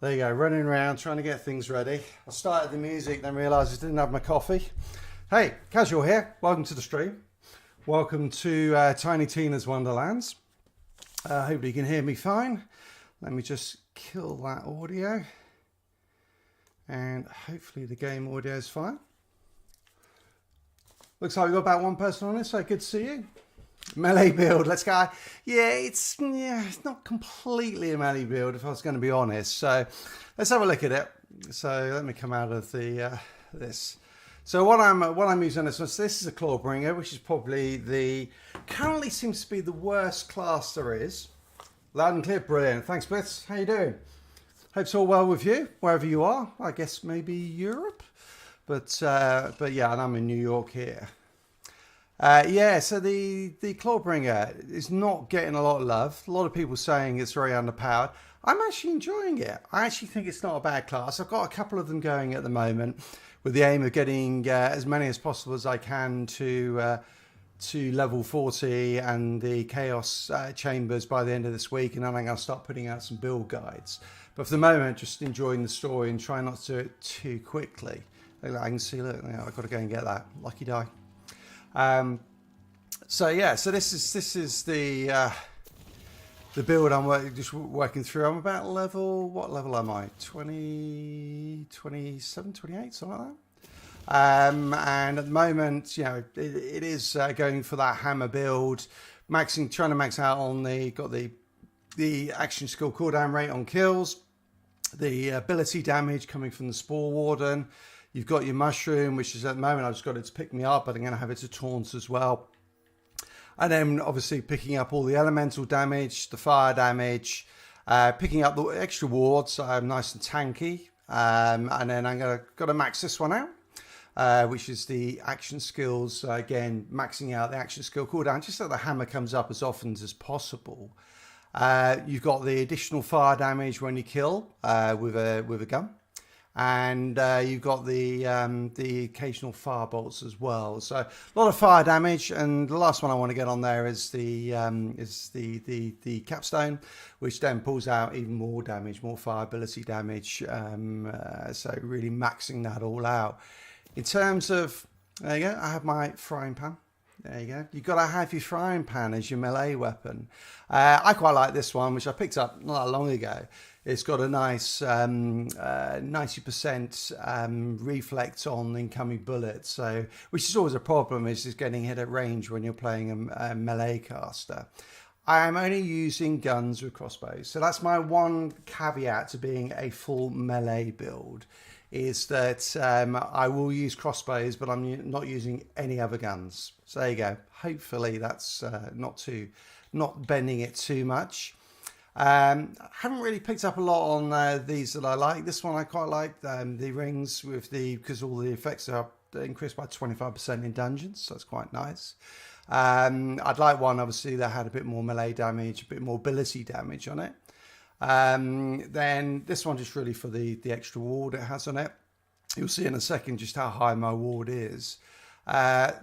There you go, running around trying to get things ready. I started the music, then realised I didn't have my coffee. Hey, Casual here. Welcome to the stream. Welcome to Tiny Tina's Wonderlands. Hopefully you can hear me fine. Let me just kill that audio. And hopefully the game audio is fine. Looks like we've got about one person on this, so good to see you. Melee build, let's go. Yeah, it's not completely a melee build if I was going to be honest. So let's have a look at it. So let me come out of the this. So what I'm using this one. So this is a Clawbringer, which is probably currently seems to be the worst class there is. Loud and clear, brilliant. Thanks, Blitz. How you doing? Hope it's all well with you wherever you are. I guess maybe Europe, but yeah, and I'm in New York here. Yeah, so the Clawbringer is not getting a lot of love. A lot of people saying it's very underpowered. I'm actually enjoying it. I actually think it's not a bad class. I've got a couple of them going at the moment with the aim of getting as many as possible as I can to level 40 and the Chaos Chambers by the end of this week. And then I'm going to start putting out some build guides. But for the moment, just enjoying the story and trying not to do it too quickly. I can see, look, I've got to go and get that. Lucky die. So yeah, so this is the build I'm working through. I'm about what level am I? 20, 27, 28, something like that. And at the moment, you know, it is going for that hammer build, trying to max out on the action skill cooldown rate on kills, the ability damage coming from the Spore Warden. You've got your mushroom, which is at the moment, I've just got it to pick me up, but I'm going to have it to taunt as well. And then obviously picking up all the elemental damage, the fire damage, picking up the extra wards, so I'm nice and tanky. And then I'm got to max this one out, which is the action skills. Again, maxing out the action skill cooldown, just so the hammer comes up as often as possible. You've got the additional fire damage when you kill with a gun. And you've got the occasional fire bolts as well. So a lot of fire damage, and the last one I want to get on there is the capstone, which then pulls out even more damage, more fire ability damage. So really maxing that all out. In terms of, there you go, I have my frying pan. There you go. You've got to have your frying pan as your melee weapon. I quite like this one, which I picked up not that long ago. It's got a nice 90% reflect on incoming bullets, so which is always a problem, is just getting hit at range when you're playing a melee caster. I am only using guns with crossbows, so that's my one caveat to being a full melee build, is that I will use crossbows, but I'm not using any other guns. So there you go. Hopefully that's not bending it too much. Haven't really picked up a lot on these that I like. This one I quite like, the rings because all the effects are increased by 25% in dungeons, so that's quite nice. I'd like one obviously that had a bit more melee damage, a bit more ability damage on it. Then this one just really for the extra ward it has on it. You'll see in a second just how high my ward is.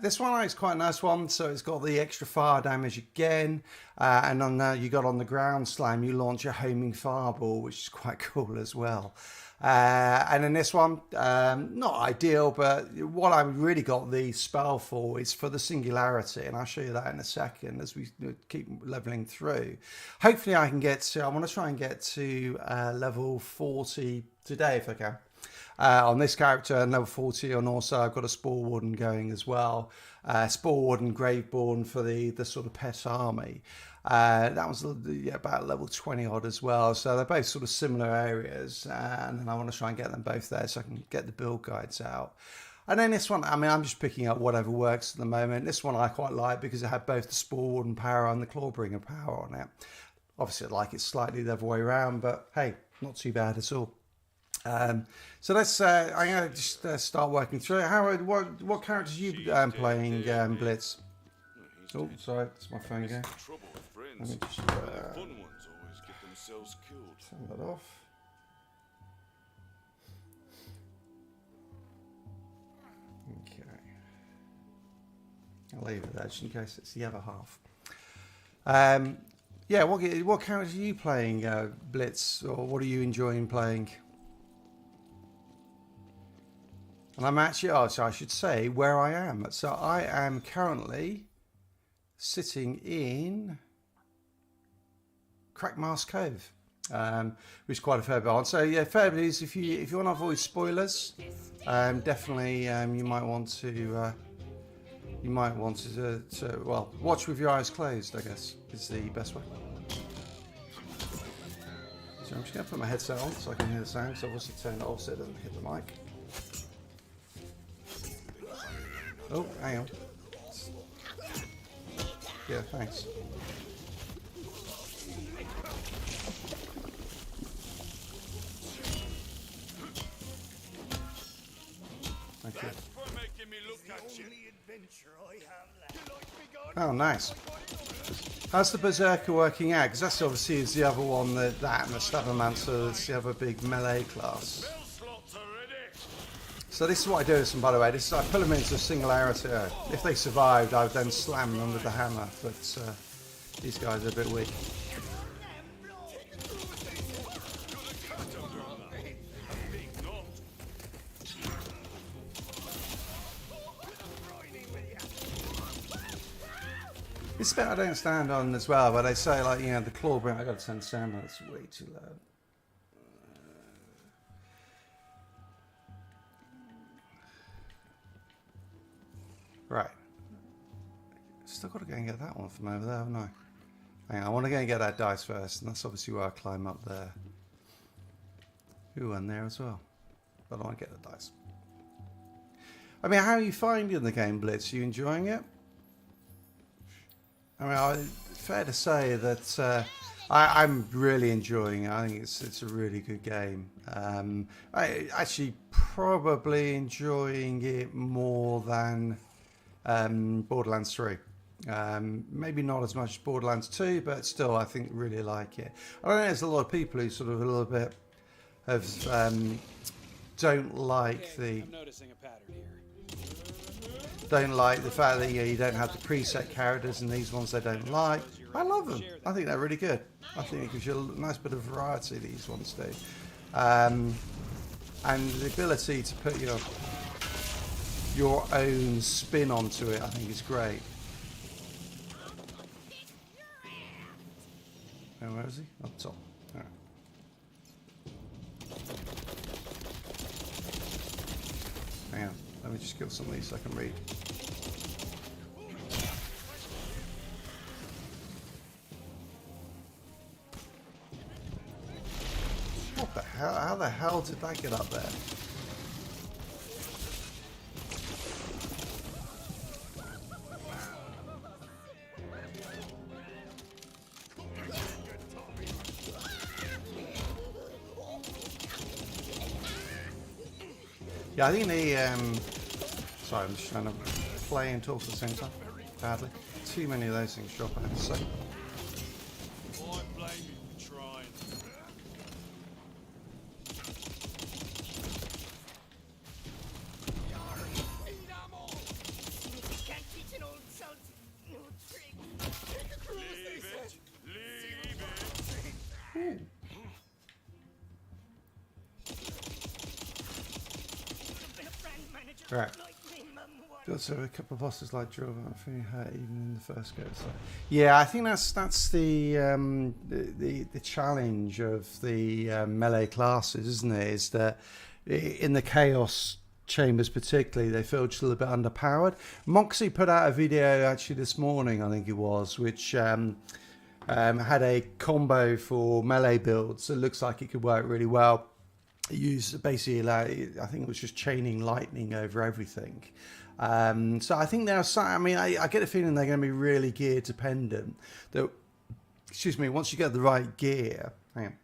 This one is quite a nice one, so it's got the extra fire damage again, and on you got on the ground slam, you launch a homing fireball, which is quite cool as well. And then this one, not ideal, but what I really got the spell for is for the singularity, and I'll show you that in a second as we keep leveling through. Hopefully I can get to, I want to try and get to level 40 today if I can. On this character, and level 40, and also I've got a Spore Warden going as well. Spore Warden Graveborn for the sort of pet army. That was about level 20 odd as well. So they're both sort of similar areas, and then I want to try and get them both there so I can get the build guides out. And then this one, I mean, I'm just picking up whatever works at the moment. This one I quite like because it had both the Spore Warden power and the Clawbringer power on it. Obviously, I'd like it slightly the other way around, but hey, not too bad at all. So let's. I'm going to just start working through it. What characters are you playing, Blitz? Oh, sorry, it's my phone again. Let me just turn that off. Okay, I'll leave it there just in case it's the other half. Yeah, what character are you playing, Blitz, or what are you enjoying playing? And I'm actually, oh, so I should say where I am. So I am currently sitting in Crackmask Cove, which is quite a fair bit on. So yeah, fair bit is if you want to avoid spoilers, definitely you might want to well, watch with your eyes closed, I guess is the best way. So I'm just going to put my headset on so I can hear the sound. So obviously turn it off so it doesn't hit the mic. Oh, hang on. Yeah, thanks. Thank you. Oh, nice. How's the Berserker working out? Because that's obviously is the other one, that and the Stavamancer, that's the other big melee class. So this is what I do with them, by the way. This is, I pull them into a single arrow. If they survived, I would then slam them with the hammer. But these guys are a bit weak. This bit I don't stand on as well, but they say, like, you know, the claw bring. I got to turn the sound on. It's way too loud. Right. Still got to go and get that one from over there, haven't I? Hang on, I want to go and get that dice first, and that's obviously where I climb up there. Ooh, and there as well. But I want to get the dice. I mean, how are you finding the game, Blitz? Are you enjoying it? I mean, fair to say that I'm really enjoying it. I think it's a really good game. I actually probably enjoying it more than Borderlands 3. Maybe not as much as Borderlands 2, but still I think really like it. I don't know, there's a lot of people who sort of a little bit of don't like the... I'm noticing a pattern here. Don't like the fact that you don't have the preset characters, and these ones they don't like. I love them. I think they're really good. I think it gives you a nice bit of variety, these ones do. And the ability to put your own spin onto it, I think is great. Oh, where is he? Up top. All right. Hang on. Let me just kill some of these so I can read. What the hell? How the hell did that get up there? Yeah, I think the sorry, I'm just trying to play and talk at the same time. Badly. Too many of those things drop, I have to say. I blame you for trying. Right. Also, a couple of bosses like Drill that feeling hurt even in the first go. So, yeah, I think that's the challenge of the melee classes, isn't it? Is that in the Chaos Chambers particularly, they feel just a little bit underpowered. Moxie put out a video actually this morning, I think it was, which had a combo for melee builds. It looks like it could work really well. Used basically, I think it was just chaining lightning over everything. So I think there's some, I mean, I get a feeling they're going to be really gear dependent. That, excuse me, once you get the right gear, hang on.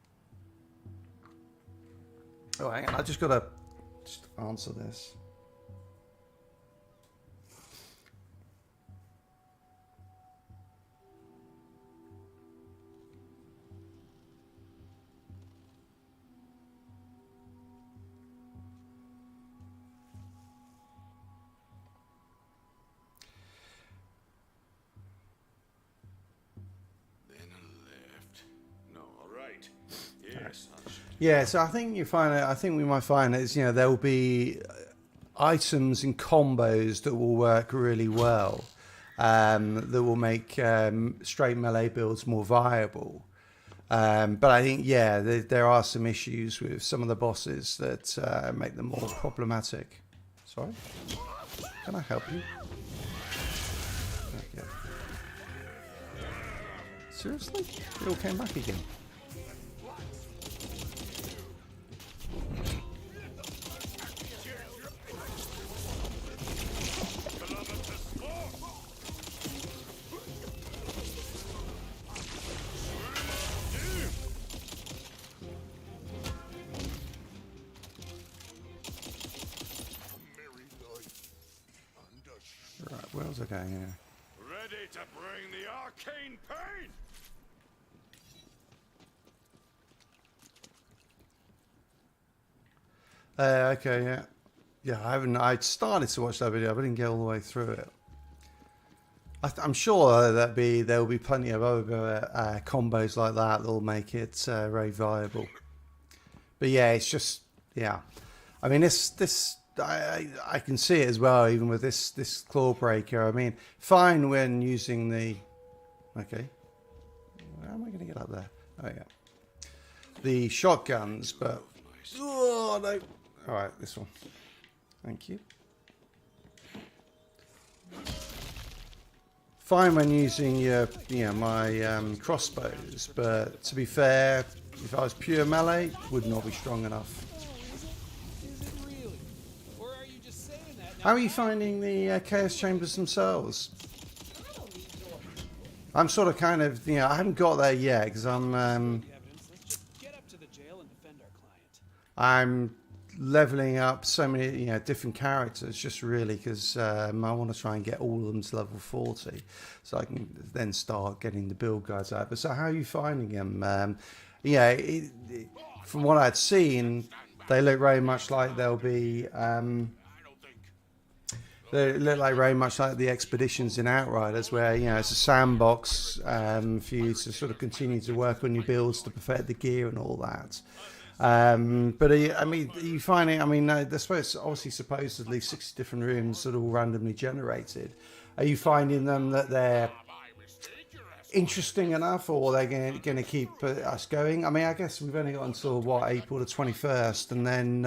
Oh, hang on, I just got to answer this. Yeah, so I think you find it. I think we might find is there will be items and combos that will work really well, that will make straight melee builds more viable. But I think there are some issues with some of the bosses that make them more problematic. Sorry, can I help you? Okay. Seriously, they all came back again. Right, where was I going here? Ready to bring the arcane pain? Okay, yeah. Yeah, I haven't. I started to watch that video, but I didn't get all the way through it. I'm sure there will be plenty of other combos like that that will make it very viable. But yeah, it's just I mean, I can see it as well, even with this claw breaker. I mean, fine when using the. Okay, how am I going to get up there? Oh yeah, the shotguns, but oh no. All right, this one. Thank you. Fine when using my crossbows, but to be fair, if I was pure melee, would not be strong enough. How are you finding the chaos chambers themselves? I'm sort of kind of I haven't got there yet because I'm leveling up so many different characters just really because I want to try and get all of them to level 40 so I can then start getting the build guides out. But so how are you finding them? From what I'd seen, they look very much like they'll be they look like very much like the expeditions in Outriders, where it's a sandbox for you to sort of continue to work on your builds to perfect the gear and all that. But I mean, you find it. I mean, there's obviously supposedly 60 different rooms that are all randomly generated. Are you finding them that they're interesting enough, or they're going to keep us going? I mean, I guess we've only got until April the 21st, and then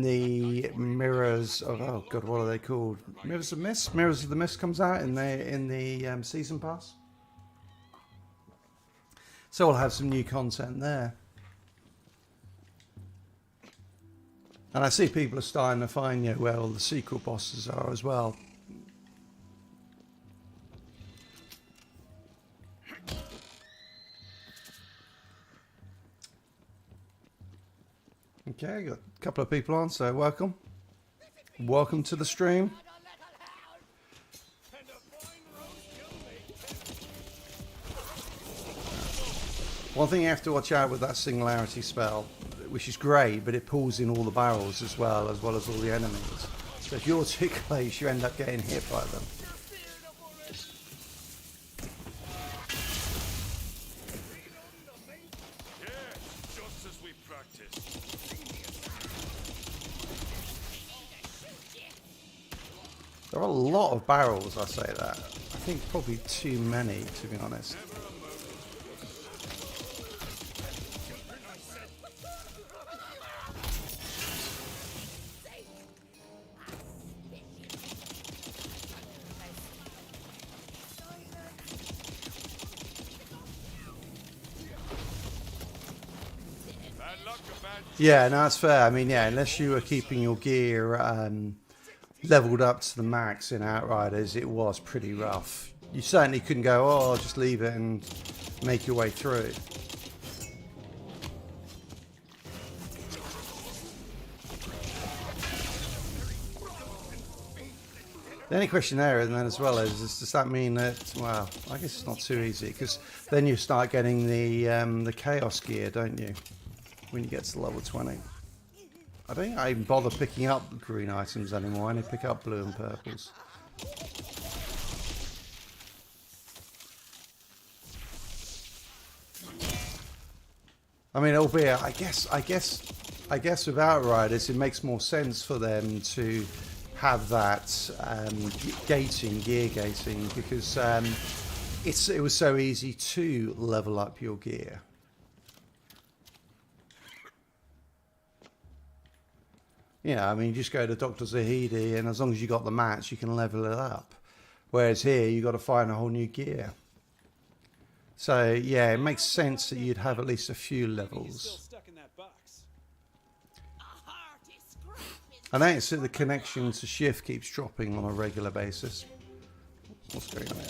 the mirrors of God, what are they called? Mirrors of Mist. Mirrors of the Mist comes out in the season pass, so we'll have some new content there. And I see people are starting to find where all the secret bosses are as well. Okay, got a couple of people on, so welcome. Welcome to the stream. One thing you have to watch out with that singularity spell, which is great, but it pulls in all the barrels as well as all the enemies. So if you're too close, you end up getting hit by them. Just as we practiced. There are a lot of barrels, I say that. I think probably too many, to be honest. Yeah, no, that's fair. I mean, unless you were keeping your gear leveled up to the max in Outriders, it was pretty rough. You certainly couldn't go, I'll just leave it and make your way through. The only question there, and then as well, is does that mean that? Well, I guess it's not too easy because then you start getting the chaos gear, don't you? When you get to level 20. I don't think I even bother picking up green items anymore. I only pick up blue and purples. I mean, albeit, I guess with Outriders, it makes more sense for them to have that gating, gear gating, because it was so easy to level up your gear. Yeah, I mean, you just go to Dr. Zahidi, and as long as you got the mats, you can level it up. Whereas here, you got to find a whole new gear. So yeah, it makes sense that you'd have at least a few levels. I notice that the connection to Shift keeps dropping on a regular basis. What's going on here?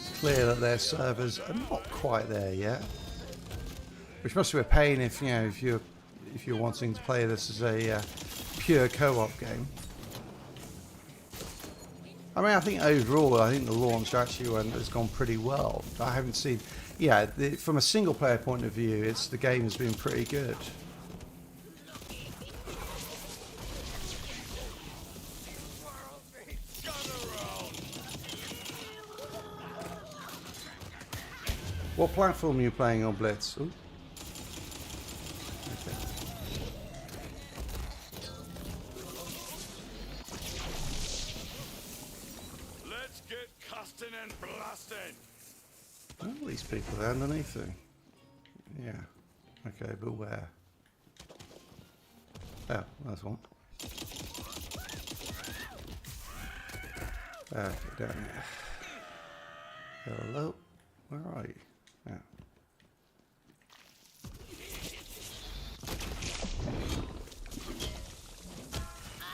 It's clear that their servers are not quite there yet, which must be a pain if if you're wanting to play this as a pure co-op game. I mean, I think overall, I think the launch actually has gone pretty well. I haven't seen, from a single player point of view, the game has been pretty good. What platform are you playing on, Blitz? Ooh. Okay. Let's get casting and blasting. All these people are underneath them. Yeah. Okay, but where? Oh, that's one. Okay, down here. Hello? Where are you? Yeah.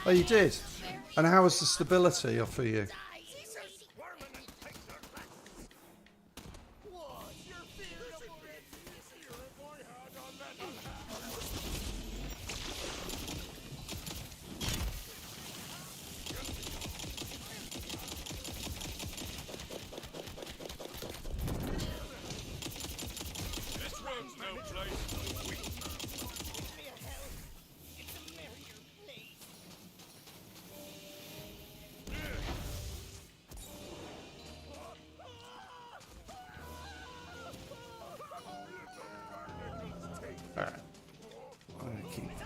Oh, you did? And how was the stability for you?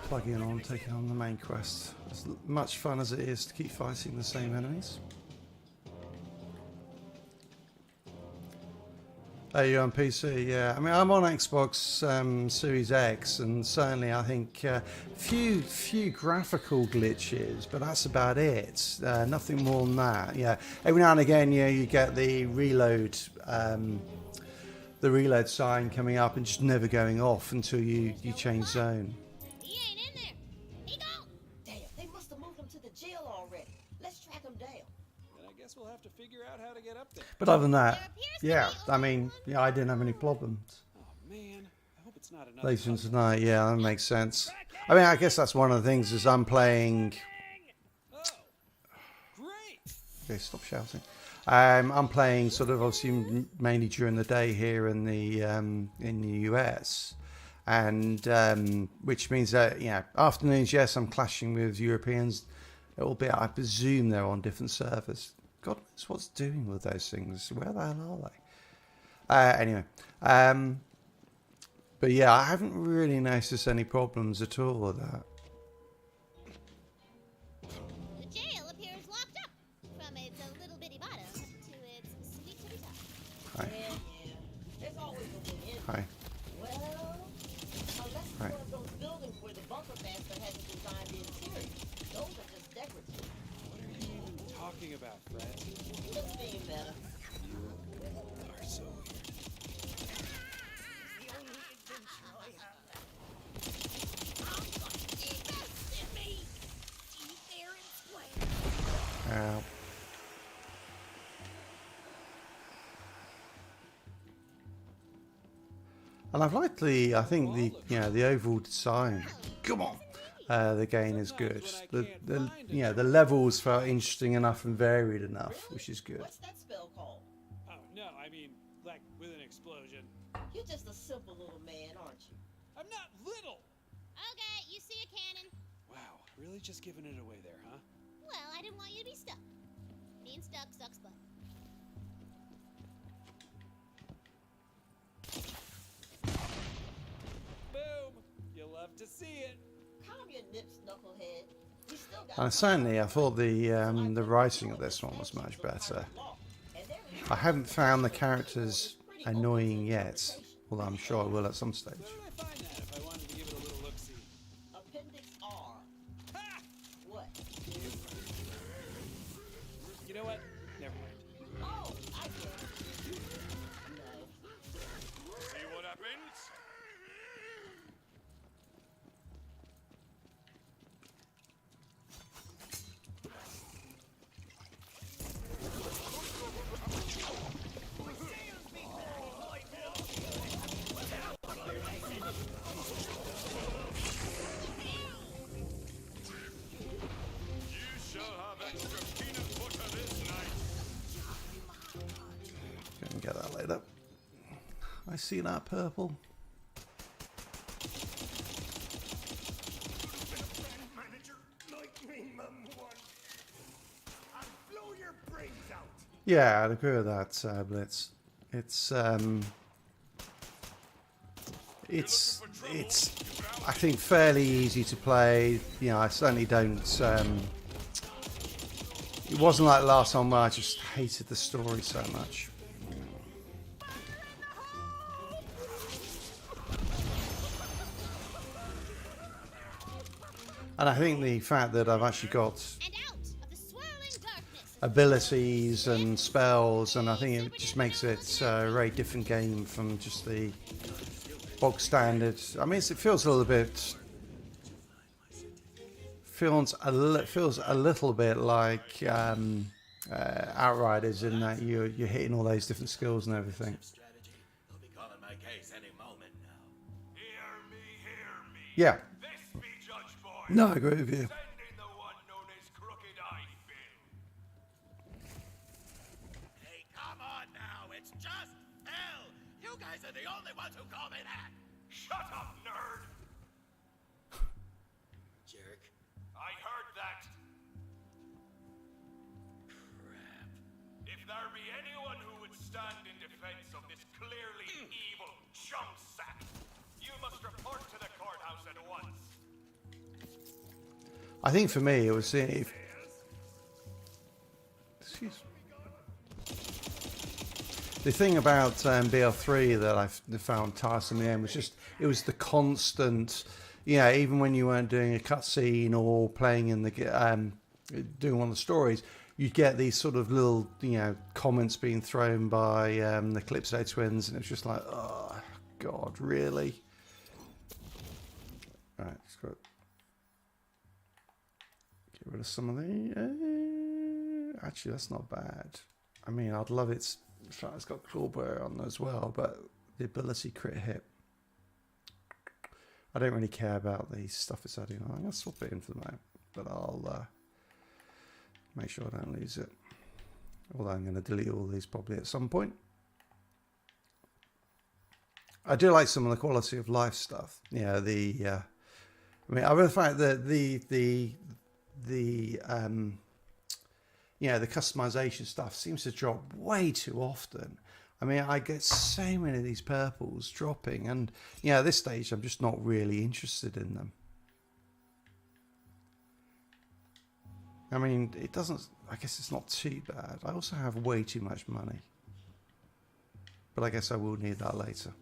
Plugging on, taking on the main quest. As much fun as it is to keep fighting the same enemies. Are you on PC? Yeah, I mean, I'm on Xbox Series X, and certainly I think few graphical glitches, but that's about it. Nothing more than that. Yeah, every now and again, you get the reload sign coming up and just never going off until you change zone. But other than that, yeah, I mean, yeah, I didn't have any problems. Oh man, I hope it's not another. Later tonight, yeah, that makes sense. I mean, I guess that's one of the things is I'm playing. Oh, great! Okay, stop shouting. I'm playing sort of obviously mainly during the day here in the US, and which means that afternoons, yes, I'm clashing with Europeans. Albeit I presume they're on different servers. God knows what's doing with those things. Where the hell are they? Anyway, but yeah, I haven't really noticed any problems at all with that. The jail appears locked up, from its little bitty bottom to its sweet chitty top. Hi. There's always a way in. Hi. Well, unless it's Hi. one of those buildings where the bunker master hasn't designed the interior. Those are just decorative. What are you even talking about, Fred? Just being better. You are so weird. The only adventure I have. Invest in me! Deep there and square. And I've liked the overall design. Come on. The game is good. The levels felt interesting enough and varied enough, which is good. What's that spell called? Oh no, I mean, like with an explosion. You're just a simple little man, aren't you? I'm not little. Okay, you see a cannon? Wow, really just giving it away there, huh? Well, I didn't want you to be stuck. Being stuck sucks butt. to see it. Calm your nips, knucklehead. We still got And certainly, I thought the writing of this one was much better. I haven't found the characters annoying yet, although I'm sure I will at some stage. Where would I find that if I wanted to give it a little look-see? Appendix R. Ha! What? You know what? Never mind. Oh, I get it. No. See what happens? You shall have extra peanut butter this night. Gonna get that later. I see that purple. Yeah, I'd agree with that, Blitz. It's I think fairly easy to play. You know, I certainly don't. It wasn't like last time where I just hated the story so much. And I think the fact that I've actually got And out of the swirling darkness. abilities and spells, and I think it just makes it a very different game from just the bog standard. I mean, it feels a little bit, feels a little bit like Outriders in that you're hitting all those different skills and everything. Strategy. They'll be calling my case any moment now. Hear me. Yeah, This be Judge Boy. no, I agree with you. Send in the one known as Crooked Eye Bill. Hey, come on now. It's just Phil. You guys are the only ones who call me that. Shut up, nerd. Jerk. I heard that. Crap. If there be anyone who would stand in defense of this clearly evil chump sack, you must report to the courthouse at once. I think for me it was if. Excuse me. The thing about BL3 that I found tiresome in the end was just it was the constant, yeah. Even when you weren't doing a cutscene or playing in the doing one of the stories, you'd get these sort of little comments being thrown by the Calypso twins, and it was just like, oh God, really? Right, just got get rid of some of the. Actually, that's not bad. I mean, I'd love it. It's got clawbearer on as well, but the ability crit hit. I don't really care about the stuff it's adding on. I'm going to swap it in for the moment, but I'll make sure I don't lose it. Although I'm going to delete all these probably at some point. I do like some of the quality of life stuff. Yeah, I mean, I really find that the customization stuff seems to drop way too often. I mean, I get so many of these purples dropping, and at this stage, I'm just not really interested in them. I mean, it doesn't. I guess it's not too bad. I also have way too much money, but I guess I will need that later.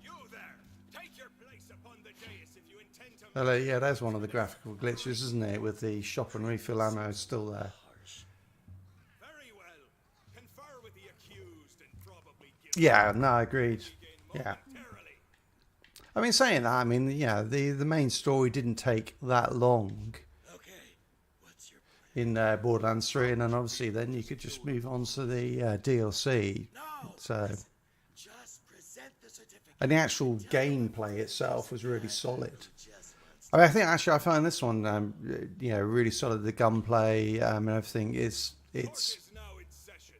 You there, take your place upon the dais if you intend to. Hello, yeah, there's one of the graphical glitches, isn't it? With the shop and refill ammo still there. Very well. Confer with the accused and probably give Yeah, no, agreed. Yeah. momentarily. I mean, saying that, I mean, yeah, the main story didn't take that long Okay. What's your plan? in Borderlands 3, and then obviously then you could just move on to the DLC. No. So, Just present the certificate. and the actual gameplay itself was really solid. Just once. I mean, I think actually I found this one, really solid. The gunplay and everything is Court it's. is now in session.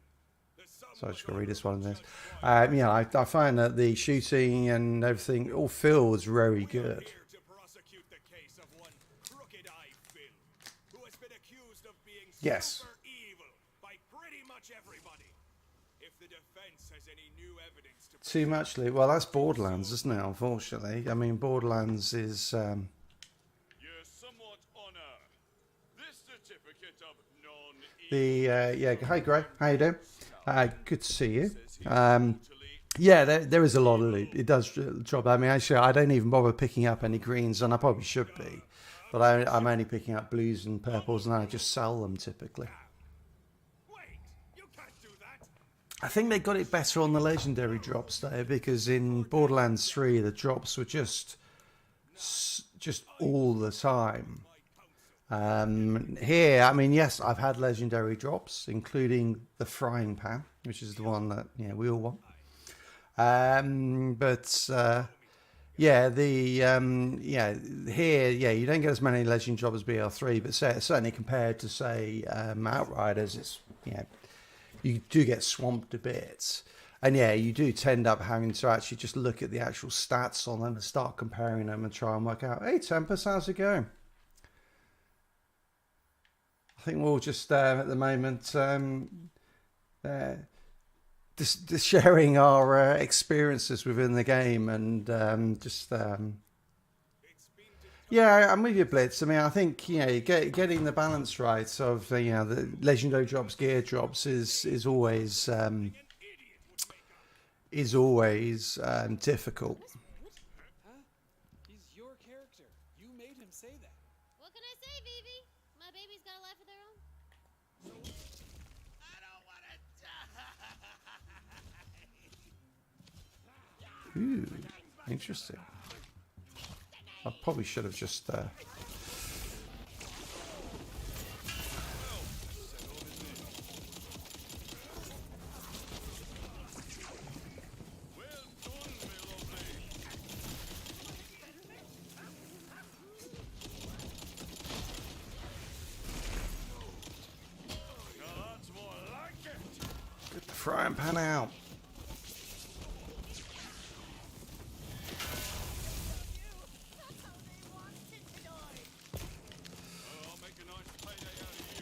The sum So I just got to of read this one. This, Judge I find that the shooting and everything all feels very We are good. here to prosecute the case of one Crooked Eye Bill, who has been accused of being Yes. super evil by pretty much everybody. If the defense has any new evidence to Too much loot. Well, that's Borderlands, isn't it? Unfortunately, I mean, Borderlands is You're somewhat honor. This certificate of yeah. Hi, Gray. How you doing? Good to see you. Yeah, there is a lot of loot. It does drop. I mean, actually, I don't even bother picking up any greens, and I probably should be. But I'm only picking up blues and purples, and I just sell them typically. Wait, you can't do that. I think they got it better on the legendary drops though, because in Borderlands 3 the drops were just all the time. Here, I mean, yes, I've had legendary drops, including the frying pan, which is the one that we all want. Yeah, here, you don't get as many legend drops as BL3, but certainly compared to say Outriders, it's you do get swamped a bit. And yeah, you do tend up having to actually just look at the actual stats on them and start comparing them and try and work out, hey Tempest, how's it going? I think we're all just at the moment just sharing our experiences within the game and yeah, I'm with you, Blitz. I mean, I think getting the balance right of the legendary drops, gear drops is always difficult. He's your character. You made him say that. What can I say, Vivi? My baby's got a life of their own. I don't want to die. Ooh, interesting. I probably should have just get the frying pan out. I'll make a nice payday out of you.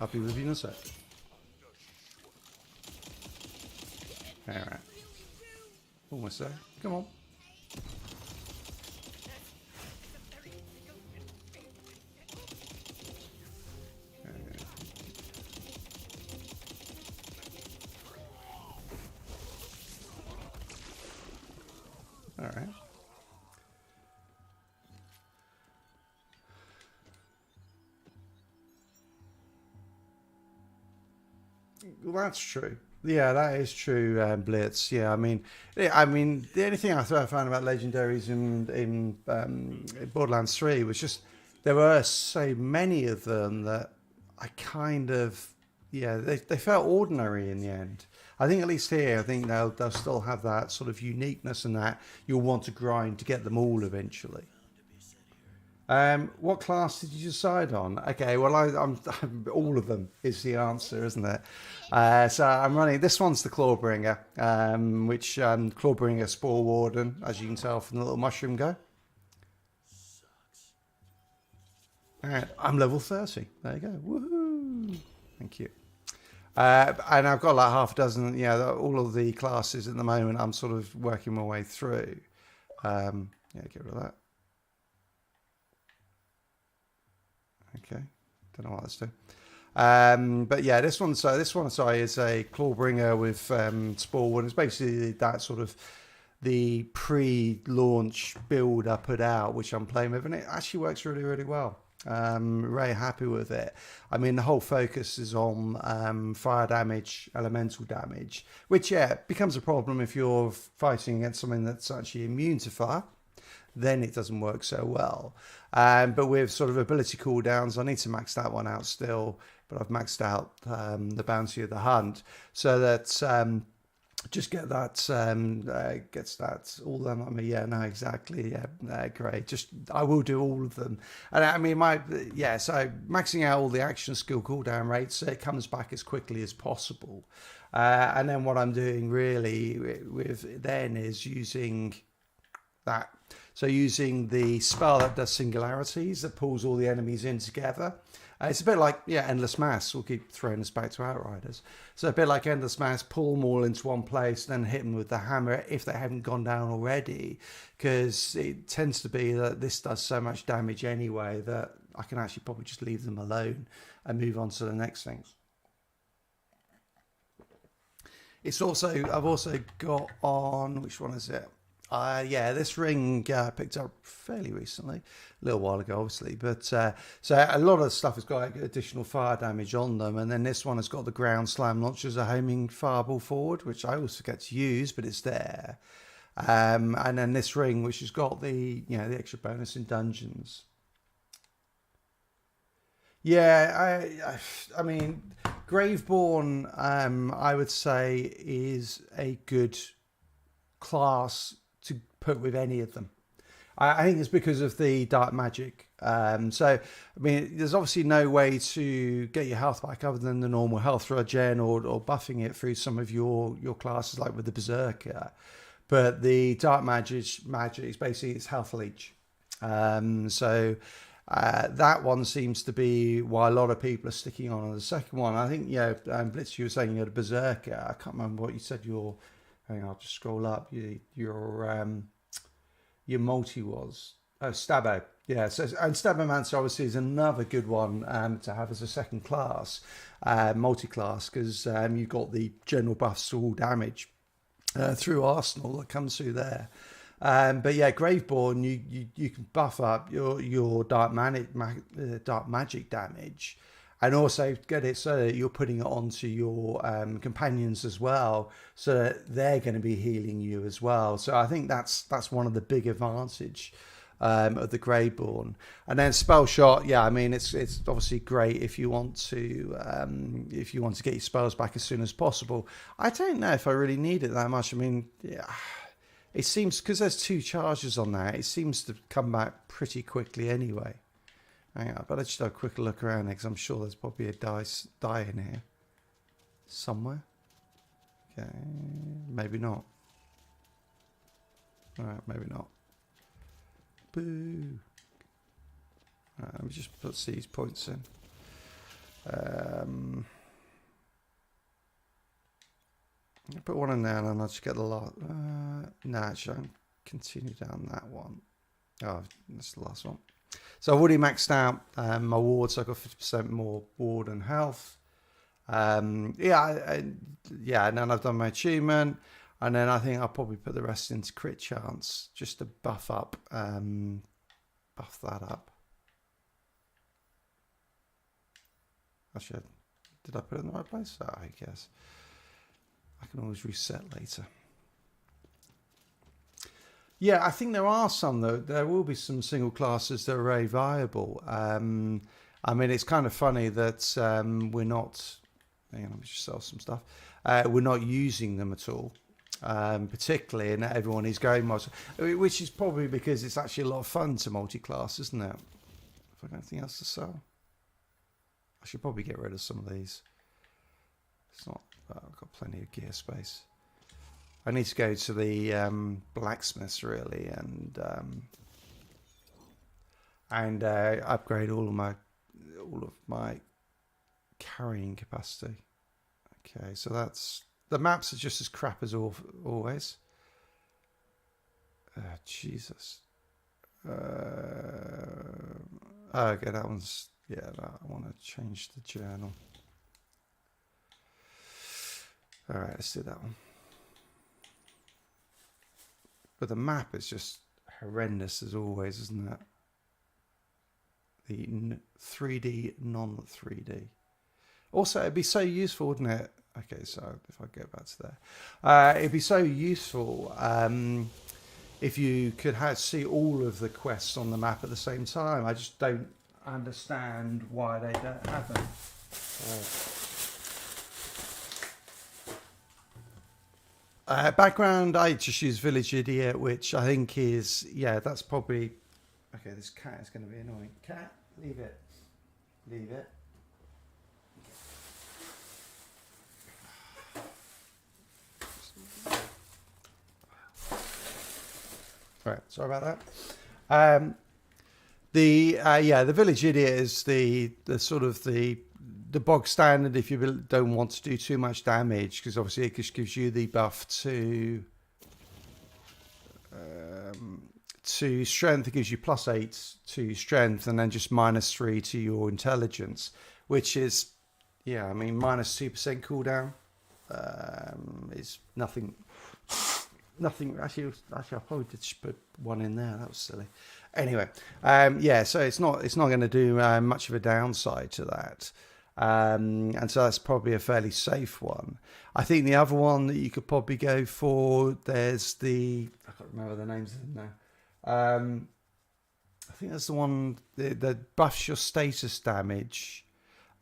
I'll be with you in a sec. Alright. Almost there. Come on. Alright. Well, that's true. Yeah, that is true, Blitz. Yeah, I mean, the only thing I found about legendaries in Borderlands 3 was just there were so many of them that I kind of they felt ordinary in the end. I think at least here, I think they'll still have that sort of uniqueness and that you'll want to grind to get them all eventually. What class did you decide on? Okay, well, I'm all of them is the answer, isn't it? So I'm running. This one's the Clawbringer, which Clawbringer Spore Warden, as you can tell from the little mushroom go. And I'm level 30. There you go. Woohoo! Thank you. And I've got like half a dozen. All of the classes at the moment. I'm sort of working my way through. Get rid of that. Okay, don't know what that's doing. But yeah, this one is a Clawbringer with Spore Warden. It's basically that sort of the pre-launch build up and out, which I'm playing with, and it actually works really, really well. Very happy with it. I mean, the whole focus is on fire damage, elemental damage, which becomes a problem if you're fighting against something that's actually immune to fire. Then it doesn't work so well. But with sort of ability cooldowns, I need to max that one out still, but I've maxed out the Bounty of the Hunt, so that just get that gets that all them. I mean, yeah, no, exactly. Yeah, great. Just I will do all of them, and I mean, so maxing out all the action skill cooldown rates, so it comes back as quickly as possible. And then what I'm doing really with then is using that. So using the spell that does singularities, that pulls all the enemies in together. It's a bit like, Endless Mass. We'll keep throwing this back to Outriders. So a bit like Endless Mass, pull them all into one place, then hit them with the hammer if they haven't gone down already. Because it tends to be that this does so much damage anyway that I can actually probably just leave them alone and move on to the next things. I've also got on, which one is it? This ring picked up fairly recently, a little while ago, obviously. But so a lot of stuff has got additional fire damage on them, and then this one has got the ground slam launcher as a homing fireball forward, which I always forget to use, but it's there. And then this ring, which has got the the extra bonus in dungeons. Yeah, I mean, Graveborn, I would say is a good class to put with any of them. I think it's because of the dark magic. So, I mean, there's obviously no way to get your health back other than the normal health regen or buffing it through some of your classes, like with the Berserker. But the dark magic is basically its health leech. That one seems to be why a lot of people are sticking on the second one. I think, Blitz, you were saying you had a Berserker. I can't remember what you said your... Hang on, I'll just scroll up. Your multi was Stabbo. Yeah, so and Stabomancer obviously is another good one to have as a second class, multi-class, because you've got the general buffs to all damage through Arsenal that comes through there. But yeah, Graveborn, you can buff up your dark magic damage. And also get it so that you're putting it onto your companions as well, so that they're going to be healing you as well. So I think that's one of the big advantage of the Greyborn. And then spell shot, I mean it's obviously great if you want to get your spells back as soon as possible. I don't know if I really need it that much. I mean, it seems because there's 2 charges on that, it seems to come back pretty quickly anyway. Hang on, I better just have a quick look around because I'm sure there's probably a die in here somewhere. Okay, maybe not. Alright, maybe not. Boo. Alright, let me just put these points in. I'll put one in there and then I'll just get the last. No, actually, I'll continue down that one. Oh, that's the last one. So I've already maxed out my ward, so I've got 50% more ward and health. And then I've done my achievement, and then I think I'll probably put the rest into crit chance just to buff that up. Actually, did I put it in the right place? Oh, I guess. I can always reset later. Yeah, I think there are some, though. There will be some single classes that are very viable. I mean, it's kind of funny that we're not... Hang on, let me just sell some stuff. We're not using them at all, particularly, and everyone is going multi... Which is probably because it's actually a lot of fun to multi-class, isn't it? Have I got anything else to sell? I should probably get rid of some of these. It's not... I've got plenty of gear space. I need to go to the blacksmiths really and upgrade all of my carrying capacity. Okay, so that's the maps are just as crap as always. Jesus. Okay, that one's I want to change the journal. All right, let's do that one. But the map is just horrendous as always, isn't it? The 3D, non-3D. Also, it'd be so useful, wouldn't it? Okay, so if I go back to there. It'd be so useful if you could see all of the quests on the map at the same time. I just don't understand why they don't have them. Background, I just use Village Idiot, which I think is, yeah, that's probably... Okay, this cat is going to be annoying. Cat, leave it. Leave it. Right, sorry about that. The Village Idiot is the sort of the bog standard if you don't want to do too much damage, because obviously it just gives you the buff to strength. It gives you +8 to strength and then just -3 to your intelligence, which is, yeah, I mean, -2% cooldown is nothing. Actually, I probably did just put one in there. That was silly. Anyway, yeah, so it's not going to do much of a downside to that. And so that's probably a fairly safe one. I think the other one that you could probably go for, there's I can't remember the names of them now. I think that's the one that buffs your status damage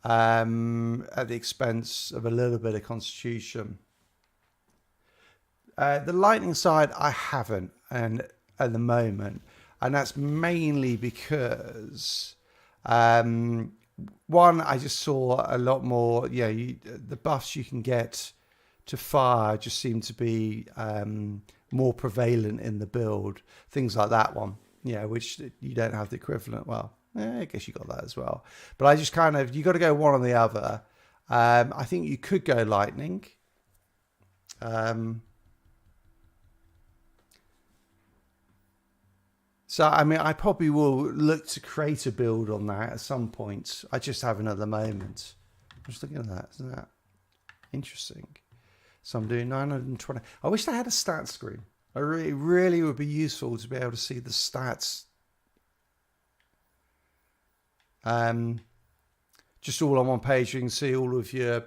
at the expense of a little bit of constitution. The lightning side I haven't at the moment, and that's mainly because one, I just saw a lot more, the buffs you can get to fire just seem to be more prevalent in the build. Things like that one, which you don't have the equivalent. Well, I guess you got that as well. But I just you got to go one or the other. I think you could go lightning. So, I mean, I probably will look to create a build on that at some point. I just haven't at the moment. I'm just looking at that. Isn't that interesting? So I'm doing 920. I wish I had a stat screen. It really would be useful to be able to see the stats. Just all on one page. You can see all of your,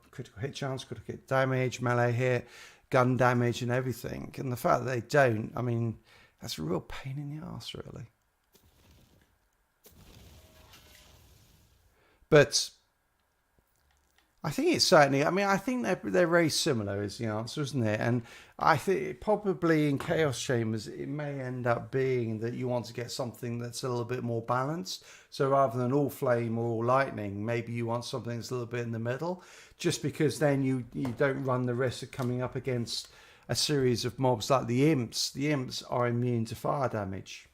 critical hit chance, critical hit damage, melee hit, gun damage and everything. And the fact that they don't, I mean... That's a real pain in the arse, really. But I think it's certainly, I mean, I think they're very similar is the answer, isn't it? And I think probably in Chaos Chambers, it may end up being that you want to get something that's a little bit more balanced. So rather than all flame or all lightning, maybe you want something that's a little bit in the middle, just because then you don't run the risk of coming up against a series of mobs like the imps. The imps are immune to fire damage.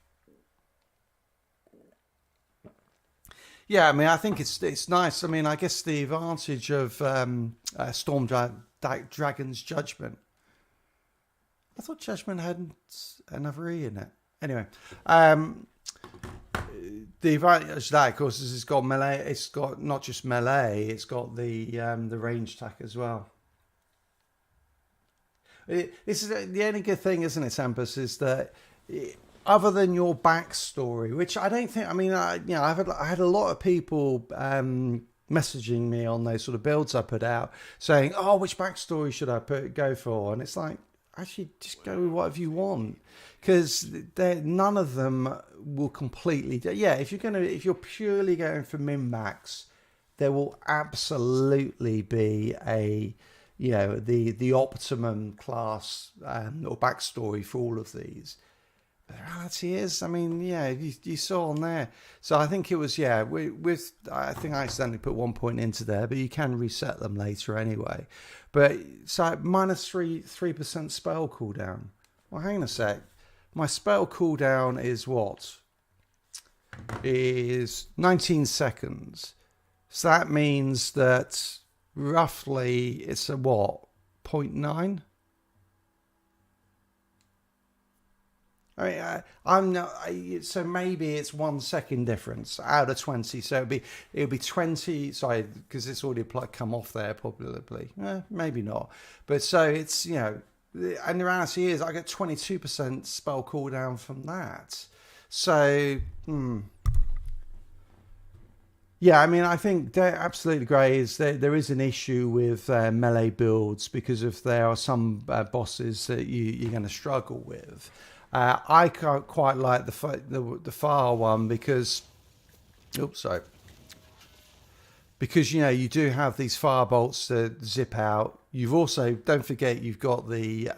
Yeah, I mean, I think it's nice. I mean, I guess the advantage of Storm Dragon's Judgment. I thought Judgment had another E in it. Anyway, the advantage of that, of course, is it's got melee. It's got not just melee. It's got the range attack as well. This is the only good thing, isn't it, Sampus, is that other than your backstory, which I don't think, I mean, I had a lot of people messaging me on those sort of builds I put out saying, oh, which backstory should I go for? And it's like, actually, just go with whatever you want, because none of them will completely, if you're purely going for min-max, there will absolutely be the optimum class or backstory for all of these. But the reality is, I mean, you saw on there. So I think it was, I think I accidentally put 1 point into there, but you can reset them later anyway. But so -3% spell cooldown. Well, hang on a sec. My spell cooldown is what? Is 19 seconds. So that means that roughly it's a what? 0.9? I mean, I'm not. So maybe it's 1 second difference out of 20. So it'll be 20. Sorry, because it's already come off there probably. Maybe not. But so it's and the reality is I get 22% spell cooldown from that. So yeah, I mean, I think they're absolutely great. There is an issue with melee builds because there are some bosses that you're going to struggle with. I can't quite like the fire one because, because you do have these fire bolts that zip out you've also, don't forget, you've got the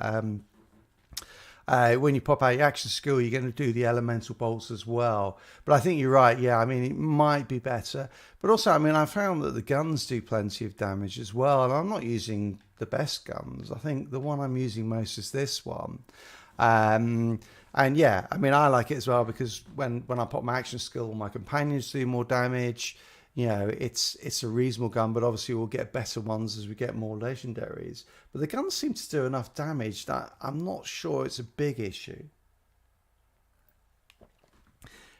when you pop out your action skill, you're going to do the elemental bolts as well. But I think you're right. Yeah, I mean, it might be better. But also, I mean, I found that the guns do plenty of damage as well. And I'm not using the best guns. I think the one I'm using most is this one. And yeah, I mean, I like it as well because when I pop my action skill, my companions do more damage. You know, it's a reasonable gun, but obviously we'll get better ones as we get more legendaries. But the guns seem to do enough damage that I'm not sure it's a big issue.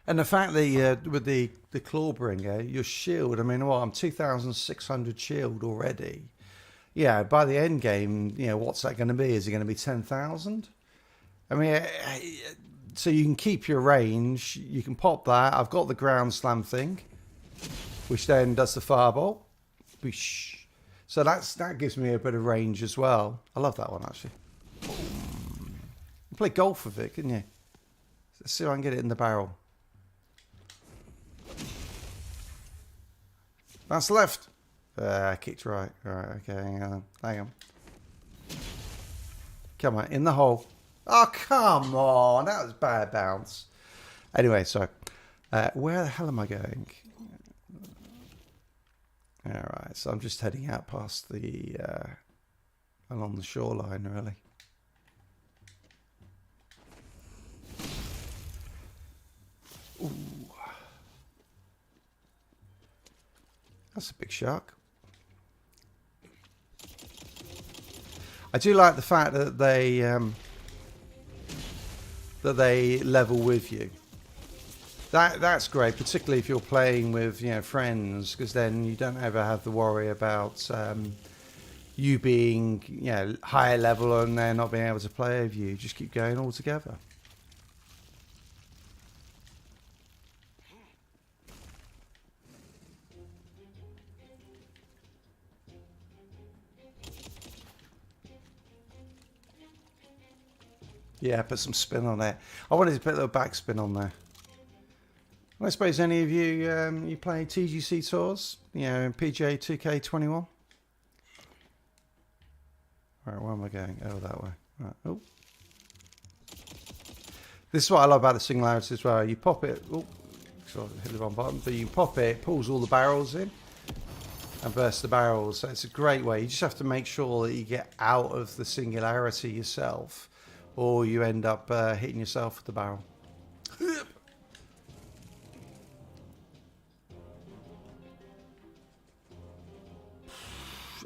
And the fact that with the Clawbringer, your shield, I mean, I'm 2,600 shield already. Yeah, by the end game, you know, what's that going to be? Is it going to be 10,000? I mean, so you can keep your range. You can pop that. I've got the ground slam thing, which then does the fireball. So that gives me a bit of range as well. I love that one, actually. You play golf with it, couldn't you? Let's see if I can get it in the barrel. That's left. Kicked right. All right, okay, hang on. Come on, in the hole. Oh, come on. That was bad bounce. Anyway, so where the hell am I going? All right, so I'm just heading out past the along the shoreline, really. Ooh. That's a big shark. I do like the fact that they level with you. That's great, particularly if you're playing with, you know, friends, because then you don't ever have to worry about you being, you know, higher level and they're not being able to play with you. Just keep going all together. Yeah, put some spin on it. I wanted to put a little backspin on there. I suppose any of you you play TGC tours, you know, PGA 2K21. All right, where am I going? Oh, that way. Right. Oh, this is what I love about the Singularity as well. You pop it. Oh, sorry, hit the wrong button. But you pop it, pulls all the barrels in, and bursts the barrels. So it's a great way. You just have to make sure that you get out of the Singularity yourself, or you end up hitting yourself with the barrel.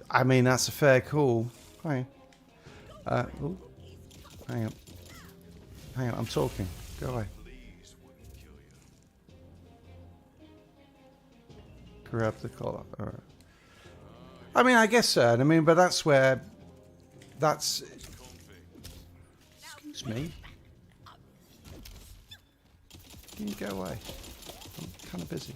I mean, that's a fair call. Hang on. Hang on, I'm talking. Go away. Grab the collar. All right. I mean, I guess so. I mean, but that's where... That's... Excuse me. Can you go away? I'm kind of busy.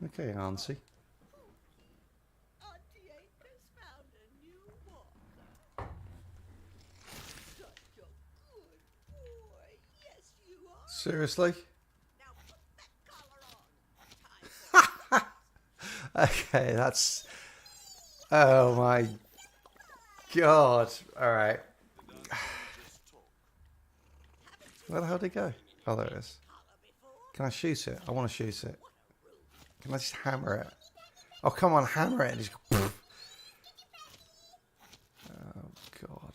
Okay, Auntie. Auntie Angus found a new walker. Such a good boy. Yes, you are. Seriously? Now put that collar on. Okay, that's... Oh my God. Alright. Where the hell did it go? Oh, there it is. Can I shoot it? I want to shoot it. Can I just hammer it? Oh, come on, hammer it and just go... Poof. Oh, God.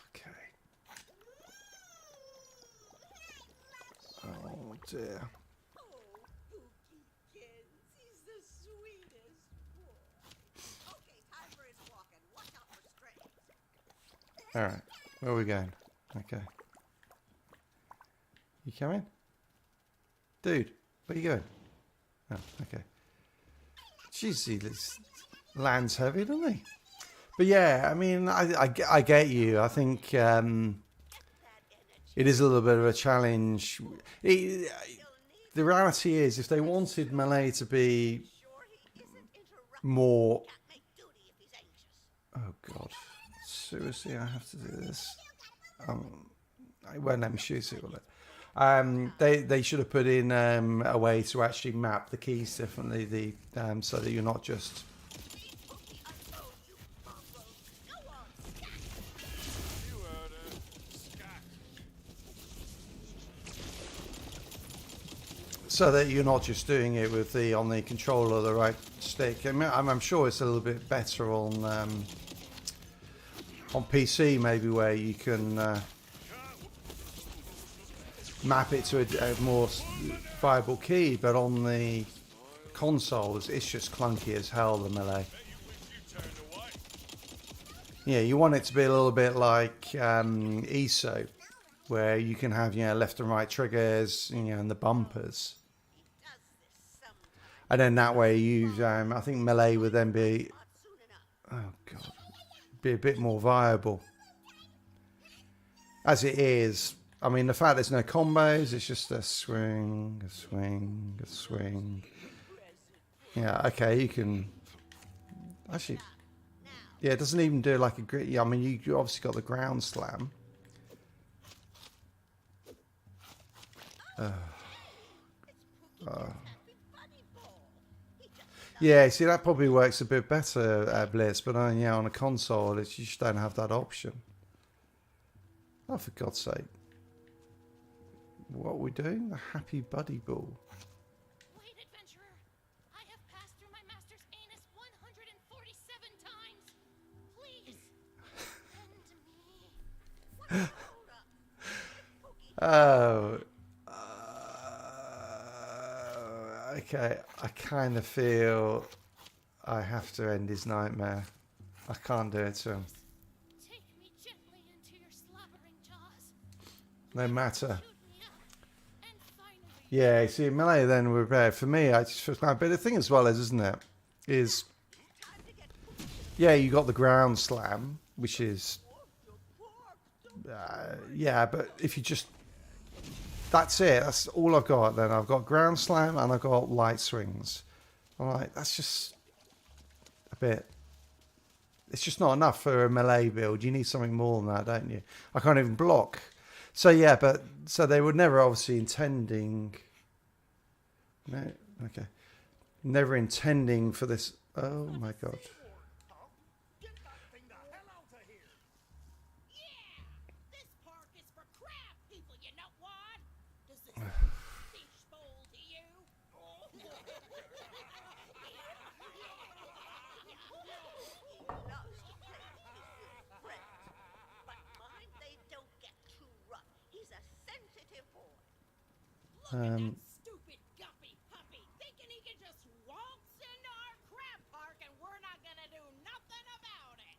Okay. Oh, dear. Alright, where are we going? Okay. You coming? Dude, where you going? Oh, okay. Jeez, he lands heavy, doesn't he? But yeah, I mean, I get you. I think It is a little bit of a challenge. The reality is, if they wanted melee to be more... Oh god, seriously, I have to do this. I won't let me shoot it, will it? They should have put in a way to actually map the keys differently, so that you're not just... So that you're not just doing it with the on the controller, the right stick. I mean, I'm sure it's a little bit better on PC, maybe, where you can map it to a more viable key. But on the consoles, it's just clunky as hell, the melee. Yeah, you want it to be a little bit like ESO, where you can have, you know, left and right triggers, you know, and the bumpers. And then that way you, I think melee would then be, oh god, be a bit more viable. As it is, I mean, the fact there's no combos, it's just a swing, a swing, a swing. Yeah, okay, you can, actually, yeah, it doesn't even do like a grit. Yeah, I mean, you obviously got the ground slam. Yeah, see, that probably works a bit better, Blitz, but yeah, on a console, you just don't have that option. Oh, for God's sake. What are we doing? The Happy Buddy Ball. Wait, adventurer. I have passed through my master's anus 147 times. Please, lend me. Oh. Okay, I kind of feel I have to end his nightmare. I can't do it to him. Take me gently into your slobbering jaws. No matter. Shoot me up. And finally, Yeah, see, melee then we're prepared. For me, I just feel bad. But the thing as well is, isn't it, is, yeah, you got the ground slam, which is, yeah, but if you just, that's it. That's all I've got. Then I've got ground slam and I've got light swings. I'm like, that's just a bit. It's just not enough for a melee build. You need something more than that, don't you? I can't even block. So yeah, but so they were never obviously intending. No, okay, never intending for this. Oh my god. Get that thing the hell out of here! Yeah! This park is for crab people, you know what? Does this fish bowl to you? But mind they don't get too rough. He's a sensitive boy. Look at that stupid guppy puppy thinking he can just waltz into our crab park and we're not gonna do nothing about it.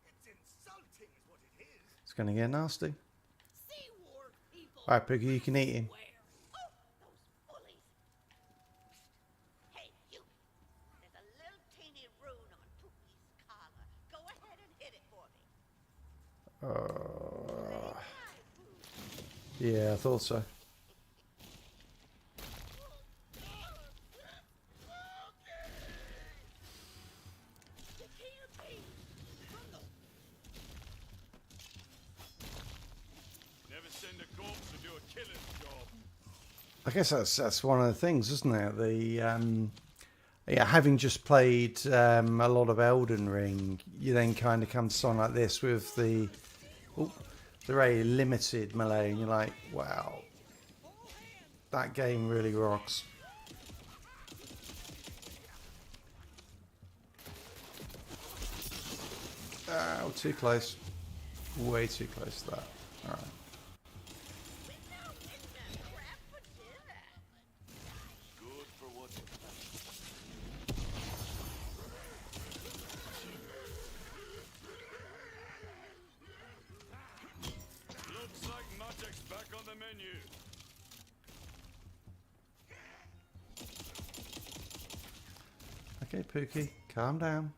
It's insulting is what it is. It's gonna get nasty. Seaward people. All right, Piggy, you can eat him. swear. Oh, those bullies. Hey, you. There's a little teeny rune on Pookie's collar. Go ahead and hit it for me. Yeah, I thought so. Never send a corpse to do a killer's job. I guess that's one of the things, isn't it? The yeah, having just played a lot of Elden Ring, you then kind of come to something like this with the very limited melee, and you're like, wow, that game really rocks. Oh, too close. Way too close to that. All right. Good for what? Looks like magic's back on the menu. Okay, Pookie, calm down.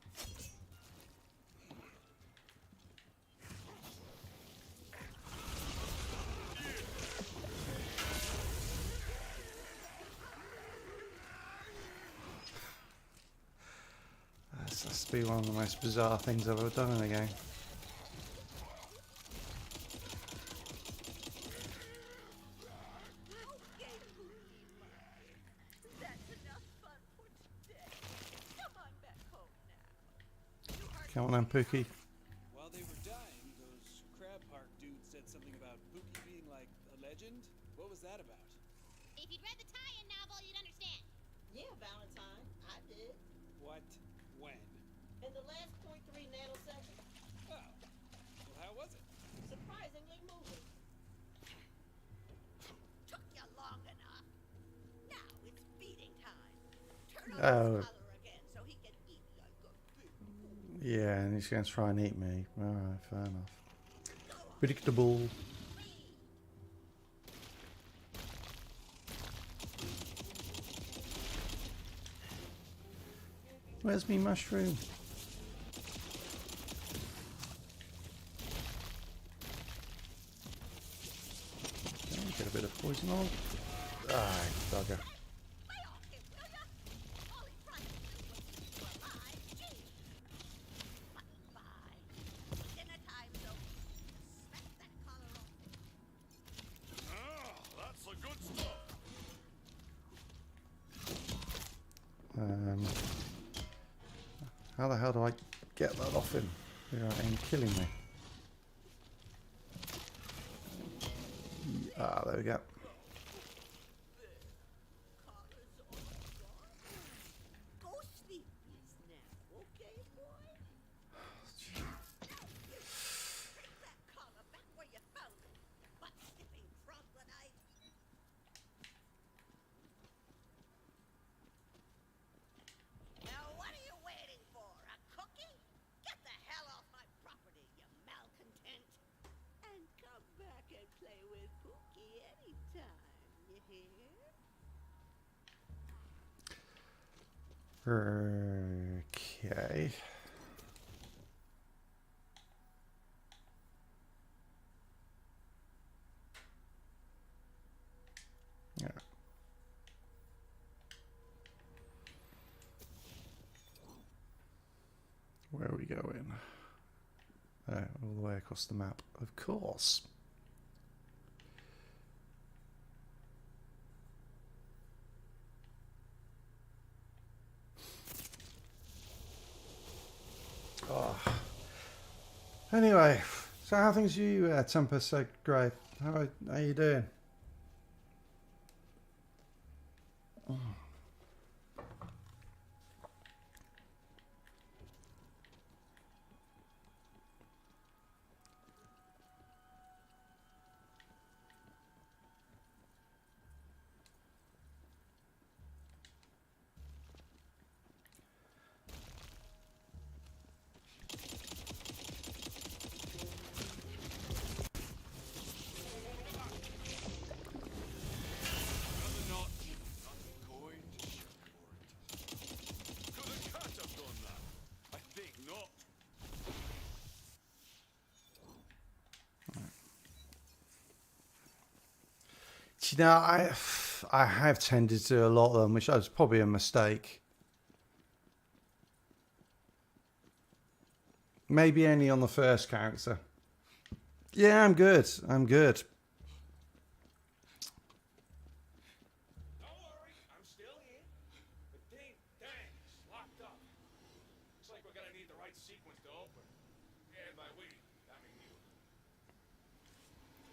This has to be one of the most bizarre things I've ever done in a game. Okay, Pookie. That's enough fun for today. Come on back home now. You heard Come on then, Pookie. While they were dying, those crab park dudes said something about Pookie being like a legend. What was that about? If you'd read the tie-in novel, you'd understand. Yeah, Valentine, I did. What? When? In the last 0.3 nanosecond, Oh. Well, how was it? surprisingly moving. took you long enough. Now it's feeding time. Turn on Oh. his collar again so he can eat like a big boy. Yeah, and he's going to try and eat me. Alright, fair enough. Predictable. Where's me mushroom? Okay, get a bit of poison on. Ah, bugger. Lay off him, will ya? All he tried to do was keep you alive. Gee. Button by. Dinner time, though. Smack that collar off. Ah, that's the good stuff. How the hell do I get that off him without him killing me? Ah, there we go. Collar's all gone. Go sleep please now, okay, boy? Bring that collar back where you found it, you butt-skipping troglodyte. Now what are you waiting for? A cookie? Get the hell off my property, you malcontent. And come back and play with Pookie anytime, you hear? Okay. Yeah. Where are we going? Oh, all the way across the map, of course. Oh. Anyway, so how things you, Tempest Grey? How you doing? Another notch. Not going to shipboard. Could a cat have done that? I think not. Do you know, I have tended to do a lot of them, which was probably a mistake. Maybe only on the first character. Yeah, I'm good. I'm good. Don't worry, I'm still here. The dang thing's locked up. Looks like we're gonna need the right sequence to open. And by we, I mean you.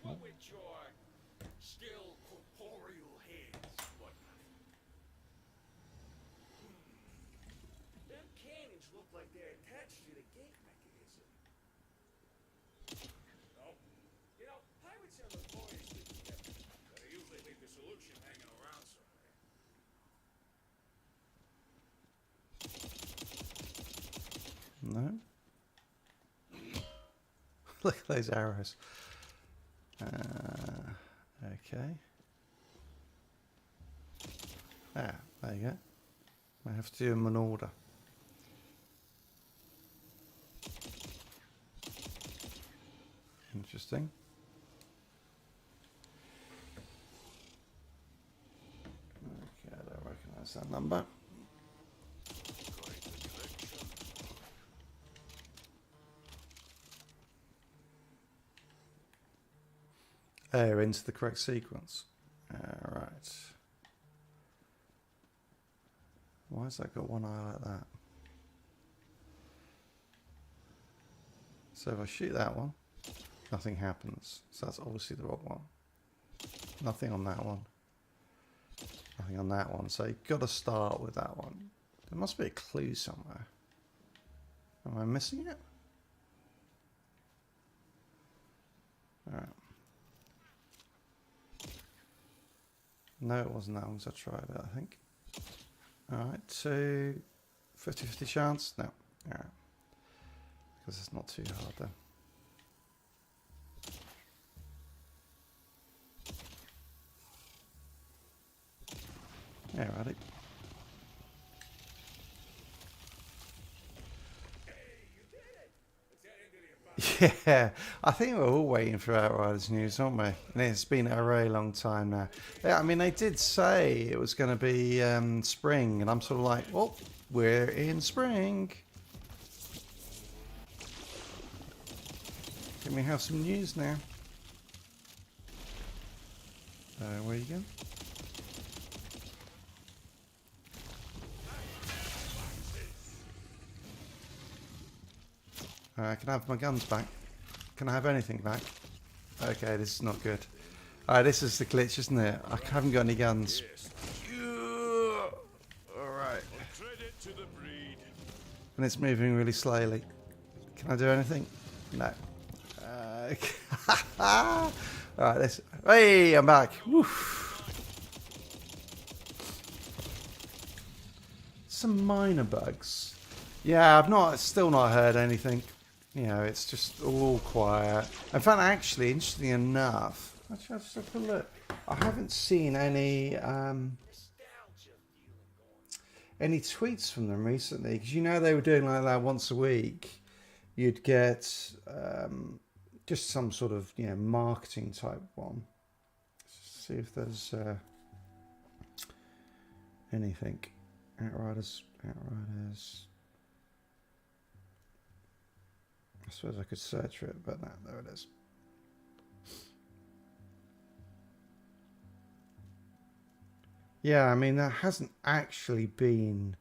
What with your still corporeal hands and whatnot. Them cannons look like they're attached to the gate mechanism. No. You know, pirates are notoriously together. But they usually leave the solution hanging around somewhere. No. Look at those arrows. Okay. Ah, there you go. I have to do them in order. Interesting. Okay, I don't recognise that number. Quite the collection. into the correct sequence. All right. Why has that got one eye like that? So if I shoot that one, nothing happens. So that's obviously the wrong one. Nothing on that one. Nothing on that one. So you've got to start with that one. There must be a clue somewhere. Am I missing it? Alright. No, it wasn't that one, so I tried it, I think. Alright, 50-50 chance? No. Alright. Because it's not too hard then. Alrighty. Yeah, I think we're all waiting for Outriders news, aren't we? And it's been a very long time now. Yeah, I mean, they did say it was going to be spring, and I'm sort of like, well, we're in spring. Can we have some news now? Where are you going? Can I have my guns back? Can I have anything back? Okay, this is not good. This is the glitch, isn't it? I haven't got any guns. Alright. And it's moving really slowly. Can I do anything? No. Alright, this. Hey, I'm back. Woof. Some minor bugs. Yeah, I've still not heard anything. You know, it's just all quiet. In fact, actually, interestingly enough, actually, I'll just have a look. I haven't seen any tweets from them recently, because you know they were doing like that once a week. You'd get just some sort of marketing type one. Let's see if there's anything. Outriders. I suppose I could search for it, but no, there it is. Yeah, I mean, there hasn't actually been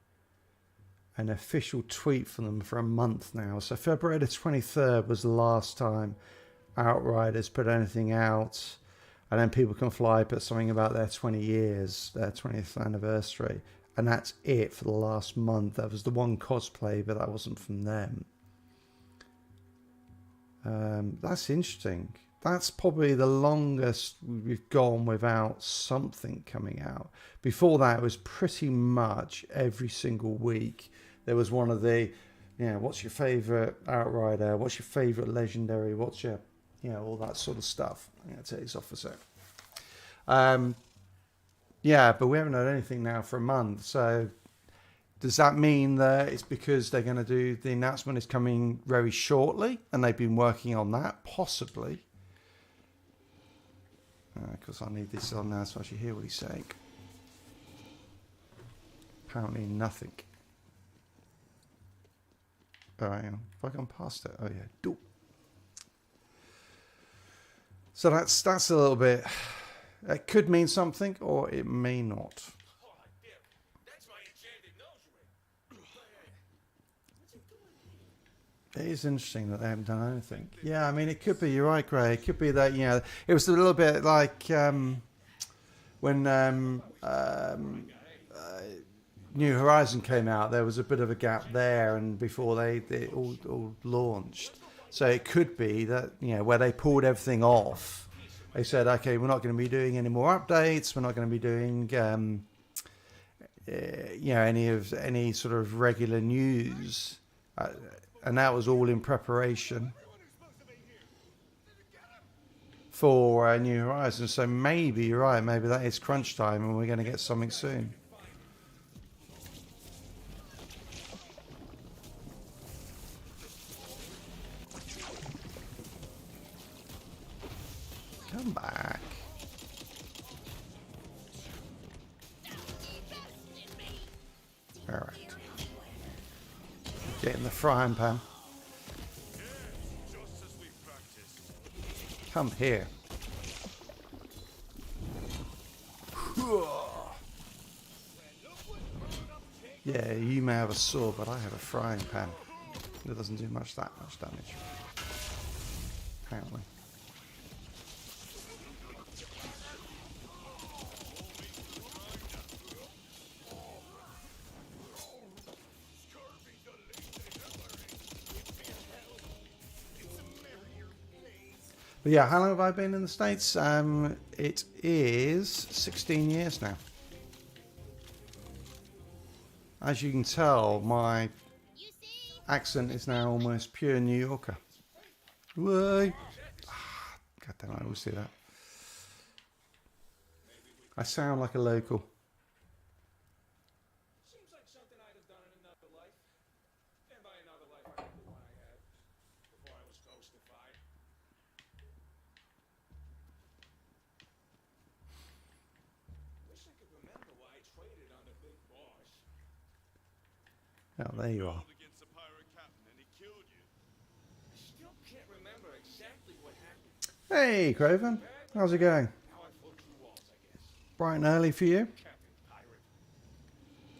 an official tweet from them for a month now. So February the 23rd was the last time Outriders put anything out. And then People Can Fly put something about their 20 years, their 20th anniversary. And that's it for the last month. That was the one cosplay, but that wasn't from them. That's interesting. That's probably the longest we've gone without something coming out. Before that, it was pretty much every single week. There was one of the, what's your favourite Outrider? What's your favourite Legendary? What's your, all that sort of stuff. I'm going to take this off for a sec. Yeah, but we haven't heard anything now for a month. So does that mean that it's because they're going to do, the announcement is coming very shortly and they've been working on that? Possibly. Because I need this on now so I should hear what he's saying. Apparently nothing. Oh, hang on. Have I gone past it? Oh, yeah. Doop. So that's a little bit... It could mean something or it may not. It is interesting that they haven't done anything. Yeah, I mean, it could be, you're right, Gray. It could be that, it was a little bit like when New Horizon came out, there was a bit of a gap there and before they all launched. So it could be that, where they pulled everything off, they said, okay, we're not going to be doing any more updates. We're not going to be doing, any sort of regular news. And that was all in preparation for New Horizons. So maybe you're right. Maybe that is crunch time and we're going to get something soon. Come back. All right. Get in the frying pan. Come here. Yeah, you may have a sword, but I have a frying pan. It doesn't do that much damage. Apparently. But yeah, how long have I been in the States? It is 16 years now. As you can tell, my You see? accent is now almost pure New Yorker. Whoa. God damn, I always do that. I sound like a local. Seems like something I'd have done in another life. And by another life, I mean the one I had before I was ghostified. Wish I could remember why I traded on the big boss. Oh, there you are. Against the pirate captain and he killed you. I still can't remember exactly what happened. Hey, Craven. How's it going? How I flew through walls, I guess. Bright and early for you? Captain Pirate.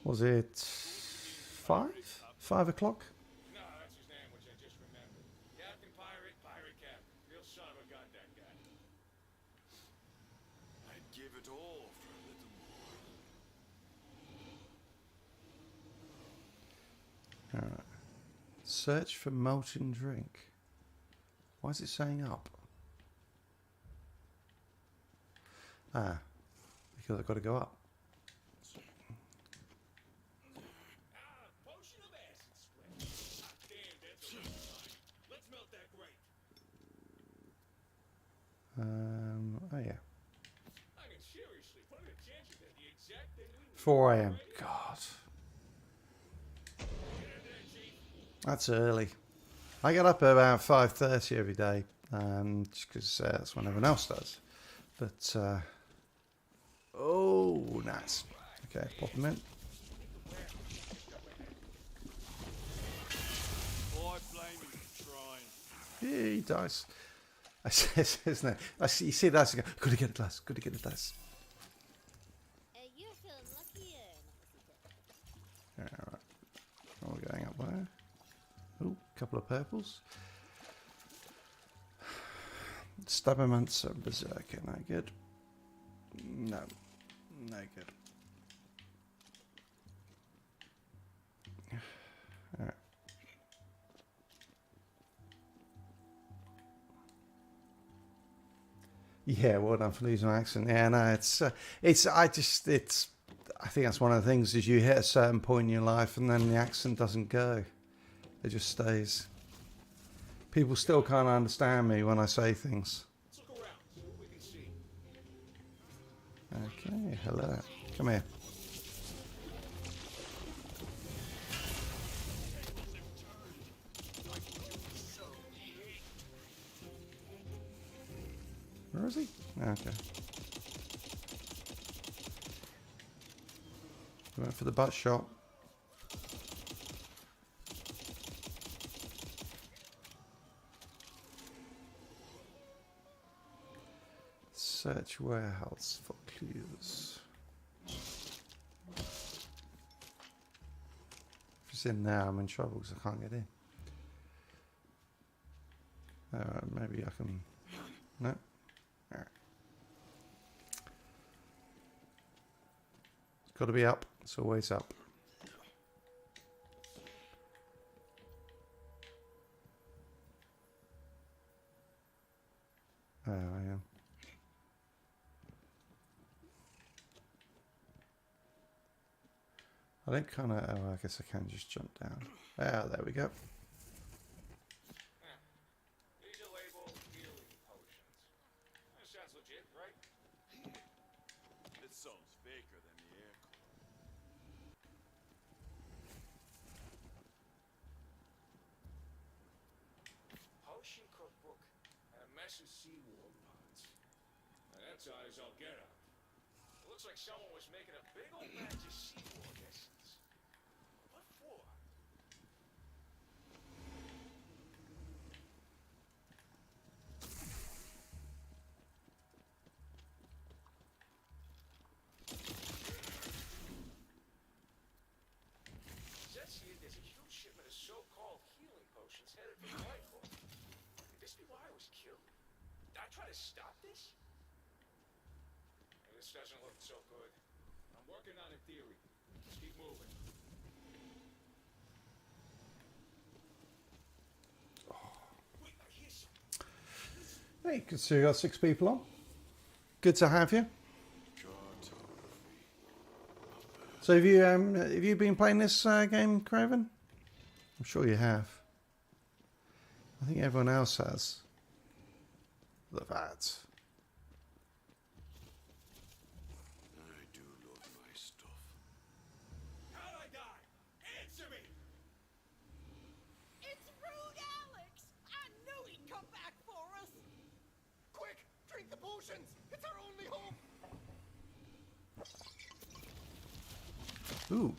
Was it 5? 5 o'clock? No, that's his name, which I just remembered. Captain Pirate, Pirate Captain. Real son of a gun, that guy. I'd give it all for a little more. Alright. Search for molten drink. Why is it saying up? Ah, because I've got to go up. Potion of acid spray. Damn, that's a little fine. Let's melt that grate. Oh yeah. I mean, seriously, what are the chances that the exact thing we need? 4 a.m. God. That's early. I get up at about 5:30 every day, just because that's when everyone else does. But oh, nice. Okay, pop them in. I blame you for trying. Yeah, he dies. I says, isn't it? I see. You see that? Gotta get the glass. Gotta get the glass. You're feeling luckier. All right. Oh, we're going up there. Oh, couple of purples. Stubbormancer Berserker, no good. No, no good. Alright. Yeah, well done for losing my accent. Yeah, no, I think that's one of the things is you hit a certain point in your life and then the accent doesn't go. It just stays. People still can't understand me when I say things. Let's look around, see what we can see. Okay, hello. Come here. Where is he? Okay. Went for the butt shot. Search warehouse for clues. If it's in there, I'm in trouble because I can't get in. Maybe I can. No. All right. It's got to be up. It's always up. Oh, I am. I don't kind of. Oh, I guess I can just jump down. Ah, there we go. These are labeled healing potions. That sounds legit, right? This sounds faker than the air core. Potion cookbook and a mess of seawater pots. Now that's high as I'll get out. It looks like someone was making a big old batch of seawater essence. What for? see it, there's a huge shipment of so-called healing potions headed for Whitehall. Could this be why I was killed? Did I try to stop this? This doesn't look so good. I'm working on a theory. Just keep moving. Wait, I hear something. Hey, good to see you got 6 people on. Good to have you. So have you been playing this game, Craven? I'm sure you have. I think everyone else has. Look at that. I do love my stuff. How'd I die? Answer me! It's rude, Alex. I knew he'd come back for us. Quick, drink the potions. It's our only hope. Ooh.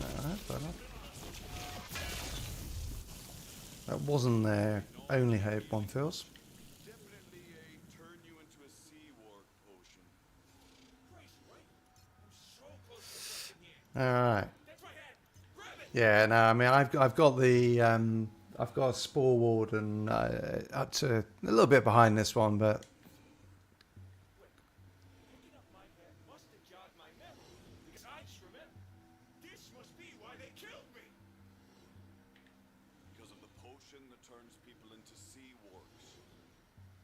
Alright, fella. That wasn't their only hope, one feels. Definitely a turn you into a sea ward potion. Christ, right? I'm so close to busting in. Alright. That's my head. Grab it! Yeah, no, I mean, I've got the I've got a spore ward and up to a little bit behind this one, but Picking up my head must have jogged my memory, because I just remember. This must be why they killed me. Because of the potion that turns people into sea wargs.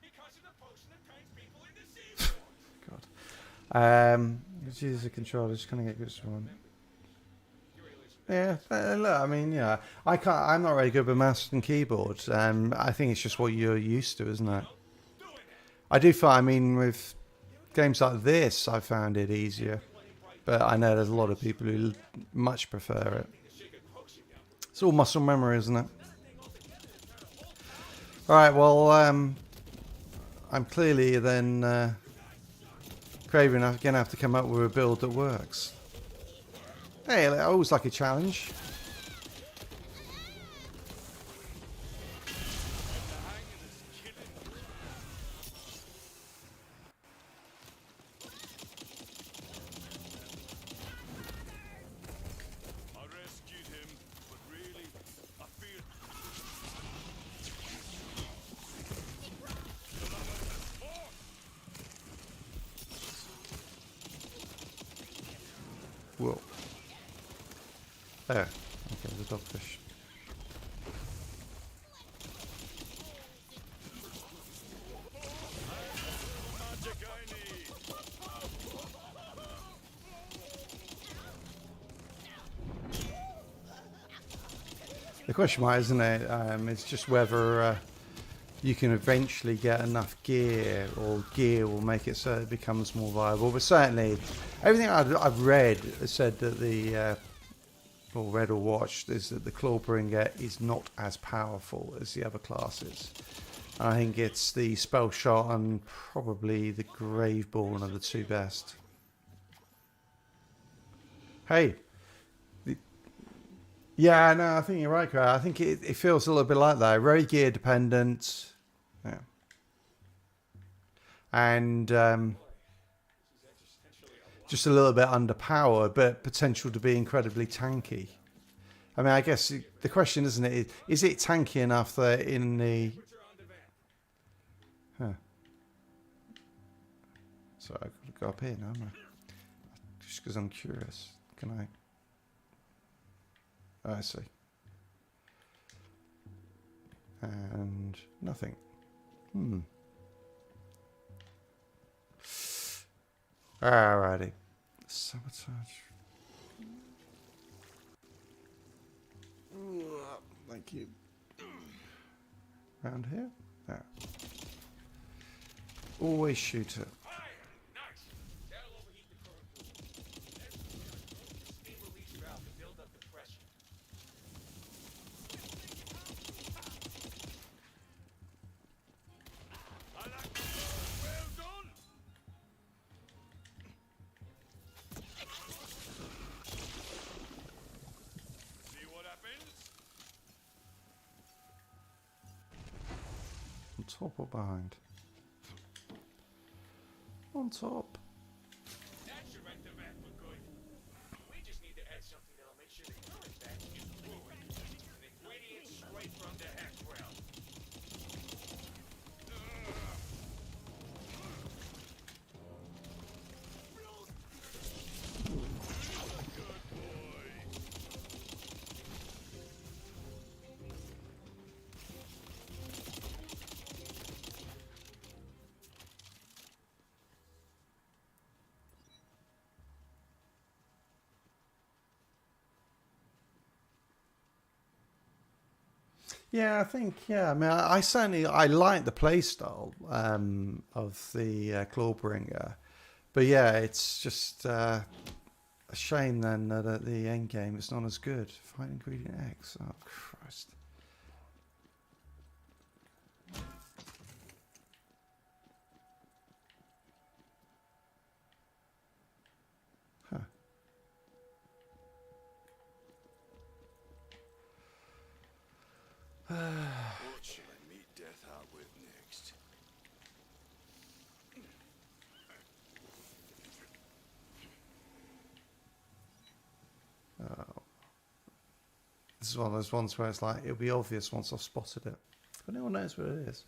Because of the potion that turns people into sea wargs. God. Let's use the controller. Just kind of get this one. Yeah, look, I mean, yeah, I'm not very good with mouse and keyboard. I think it's just what you're used to, isn't it? I do find, I mean, with games like this, I found it easier. But I know there's a lot of people who much prefer it. It's all muscle memory, isn't it? Alright, well, I'm clearly then Craven going to have to come up with a build that works. Hey, I always like a challenge. I rescued him, but really, I feel... Whoa. There. Okay, the dogfish. Magic I need. The question mark, isn't it? It's just whether you can eventually get enough gear, or gear will make it so it becomes more viable. But certainly, everything I've read has said that the or read or watched is that the Clawbringer is not as powerful as the other classes. I think it's the Spell Shot and probably the Graveborn are the two best. Hey. Yeah, no, I think you're right, Craig. I think it feels a little bit like that. Very gear dependent. Yeah. And just a little bit underpowered, but potential to be incredibly tanky. I mean, I guess the question, isn't it, is it tanky enough that in the... Huh. So I've got to go up here now, haven't I? Just because I'm curious. Can I... Oh, I see. And nothing. Alrighty. Sabotage. Thank you. Round here? There. Always shoot it. Nice. That'll overheat the current pool. Next, steam release valve to build up the pressure. I like the well done. See what happens? On top or behind? On top. That should wreck the vat for good. We just need to add something that'll make sure the current away from the heck well. Yeah, I think, yeah. I mean, I certainly, I like the play style of the Clawbringer. But yeah, it's just a shame then that at the end game it's not as good. Find ingredient X. Oh, Christ. Huh. What shall I meet death out with next? This is one of those ones where it's like, it'll be obvious once I've spotted it. But no one knows what it is.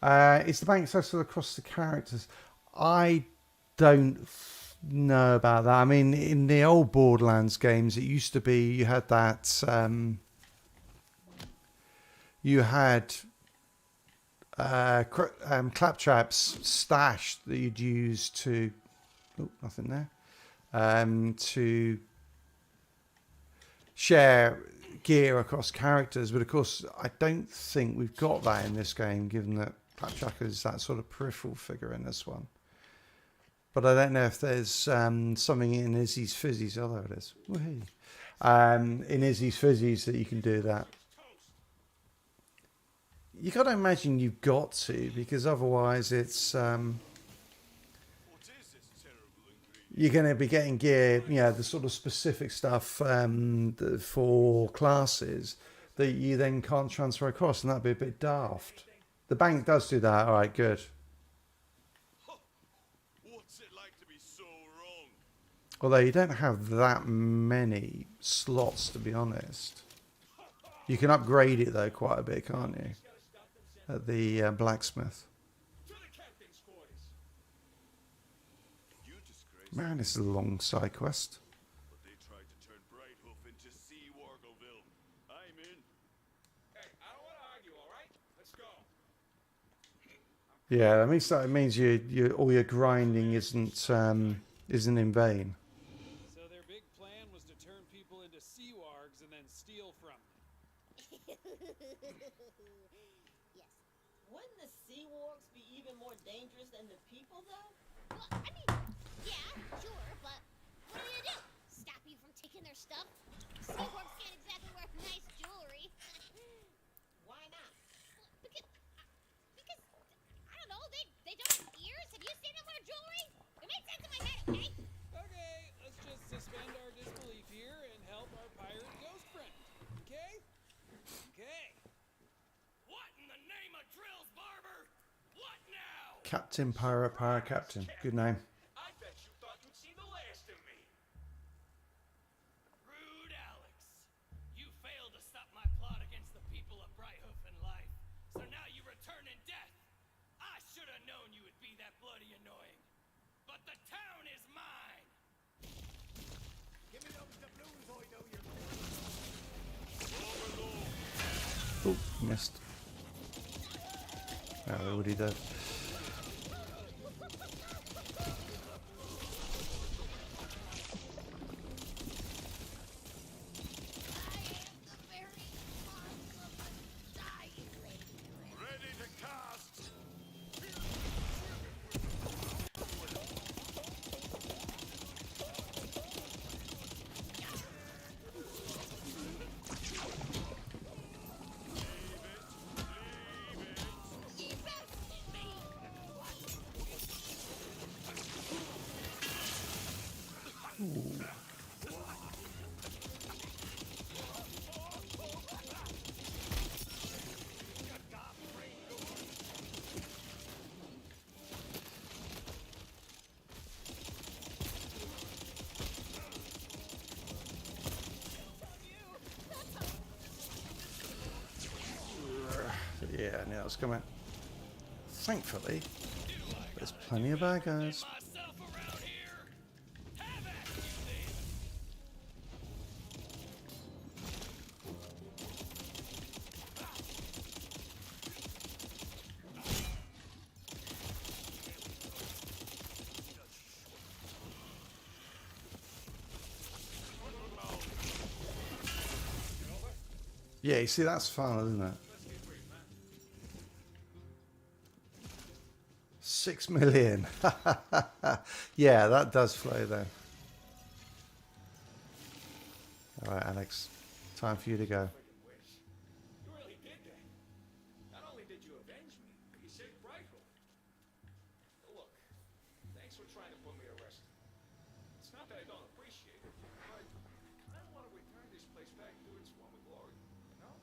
It's the bank accessible across the characters. I don't know about that. I mean, in the old Borderlands games, it used to be you had that... you had claptraps stashed that you'd use to... Oh, nothing there. To share gear across characters. But of course, I don't think we've got that in this game, given that Claptrap is that sort of peripheral figure in this one. But I don't know if there's something in Izzy's Fizzies. Oh, there it is. Woohoo. In Izzy's Fizzies that you can do that. You got to imagine you've got to, because otherwise it's you're going to be getting gear, you know, the sort of specific stuff for classes that you then can't transfer across, and that'd be a bit daft. The bank does do that. All right, good. What's it like to be so wrong? Although you don't have that many slots, to be honest. You can upgrade it though quite a bit, can't you? At the blacksmith. To the captain's quarters. You disgrace. Man, this is a long side quest. But they tried to turn Brighthoof into Sea Wargleville. I'm in. Hey, I don't want to argue, all right? Let's go. Yeah, that means you all your grinding isn't in vain. So their big plan was to turn people into sea wargs and then steal from them. Yes. Wouldn't the sea wargs be even more dangerous than the people, though? Well, I mean, yeah, sure, but what are you gonna do? Stop you from taking their stuff? Seaworms can't exactly wear nice jewelry. Why not? Because, I don't know, they don't have ears? Have you seen them wear jewelry? It makes sense in my head, okay? Okay, let's just suspend our disbelief here and help our pirate ghost friend. Okay? Okay. What in the name of drills, Barber? What now? Captain Pirate Captain. Good name. I bet you thought you'd see the last of me. Rude Alex. You failed to stop my plot against the people of Brighthoof and life. So now you return in death. I should have known you would be that bloody annoying. But the town is mine. Give me those doubloons, I know you're. Oh, missed. Oh, already dead. Ready to cast. Yeah, I knew that was coming. Thankfully, there's plenty of bad guys. Myself around here. Have at you then. Yeah, you see, that's fun, isn't it? 6 million. Yeah, that does flow though. All right, Alex, time for you to go. Wish. You really did that. Not only did you avenge me, but you saved Brighthoof. Look, thanks for trying to put me to rest. It's not that I don't appreciate it, but I kind of want to return this place back to its former glory. You know?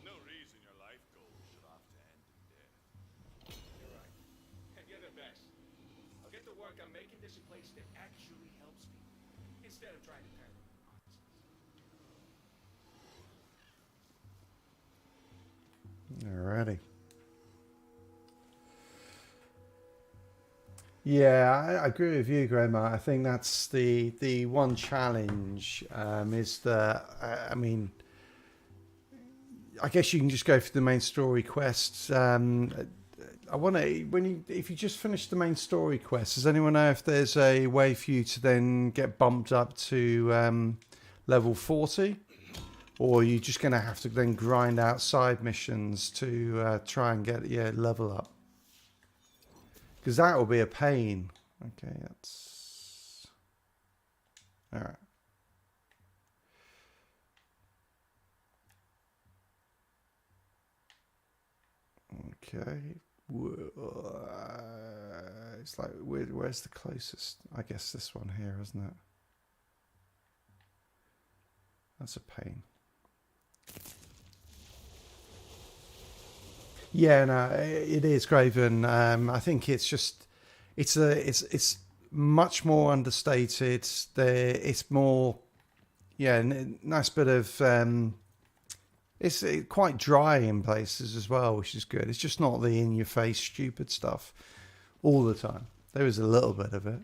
No reason your life goals should have to end in death. You're right. And you're the best. I'll get to work on making this a place that actually helps people, instead of trying to turn them into monsters. Alrighty. Yeah, I agree with you, Grandma. I think that's the one challenge is that I mean, I guess you can just go for the main story quests. I want to if you just finish the main story quest, does anyone know if there's a way for you to then get bumped up to level 40? Or are you just going to have to then grind out side missions to try and get your level up? Because that will be a pain. Okay, that's... Alright. Okay. It's like, where's the closest? I guess this one here, isn't it? That's a pain. Yeah, no, it is, Graven. I think it's just, it's much more understated. It's more, yeah, nice bit of, it's quite dry in places as well, which is good. It's just not the in-your-face stupid stuff all the time. There is a little bit of it.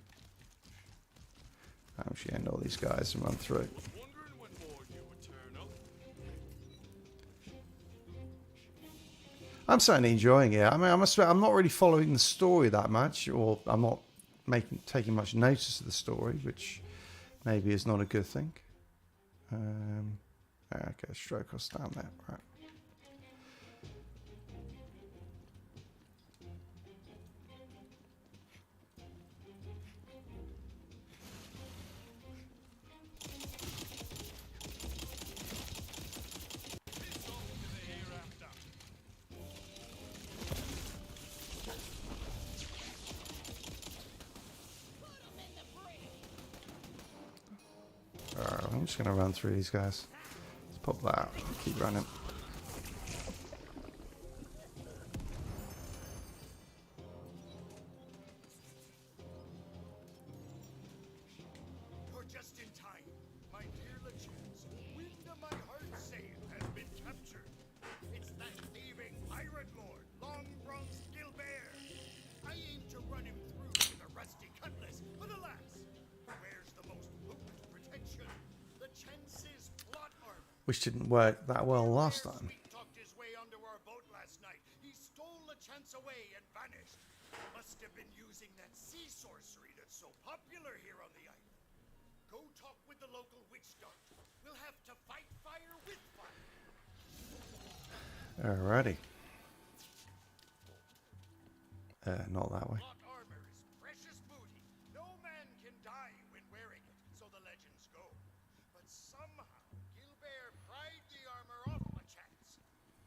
I'm just end all these guys and run through. Wondering when more you would turn up. I'm certainly enjoying it. I mean, I must admit, I'm not really following the story that much, or I'm not taking much notice of the story, which maybe is not a good thing. Okay, stroke us down there, right. Alright, I'm just going to run through these guys. Let's pop that out. Keep running. You're just in time. My dear Lachance, wind of my heart saith has been captured. It's that thieving pirate lord, Long Bronx Gilbert. I aim to run him through with a rusty cutlass, but alas, where's the most potent protection? Lachance's plot armor. Which didn't work that well last time. Sweet talked his way onto our boat last night. He stole Lachance away and vanished. Must have been using that sea sorcery that's so popular here on the island. Go talk with the local witch doctor. We'll have to fight fire with fire. Alrighty. Not that way. Plot armor is precious booty. No man can die when wearing it, so the legends go. But somehow, Gilbert pried the armor off Lachance.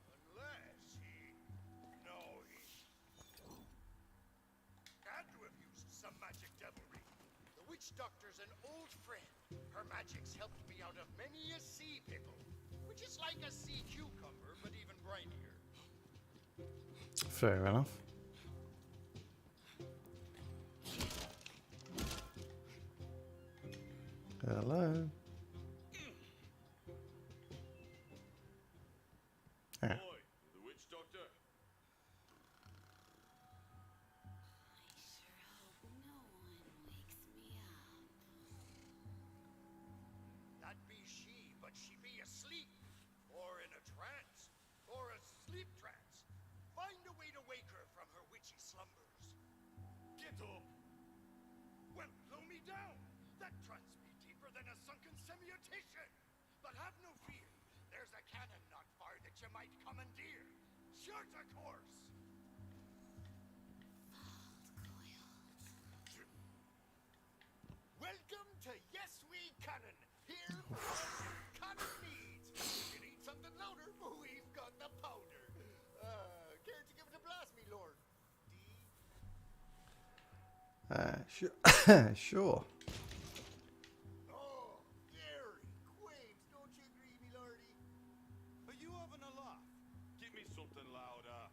Unless he... No, he... had to have used some magic devilry. The witch doctor's an old friend. Her magic's helped me out of many a sea pickle, which is like a sea cucumber, but even brinier. Fair enough. Hello. Yeah. Boy, Might she be asleep, or in a trance, or a sleep trance? Find a way to wake her from her witchy slumbers. Get up! Well, blow me down! That trance be deeper than a sunken semiotician! But have no fear, there's a cannon not far that you might commandeer. Short a course! Welcome to Yes We Cannon. Here for all your cannon needs. You need something louder? We've got the powder. Care to give it a blast, me lord? Sure. Sure. Oh, Gary, Quames, don't you agree, me lordy? Are you having a laugh? Give me something louder.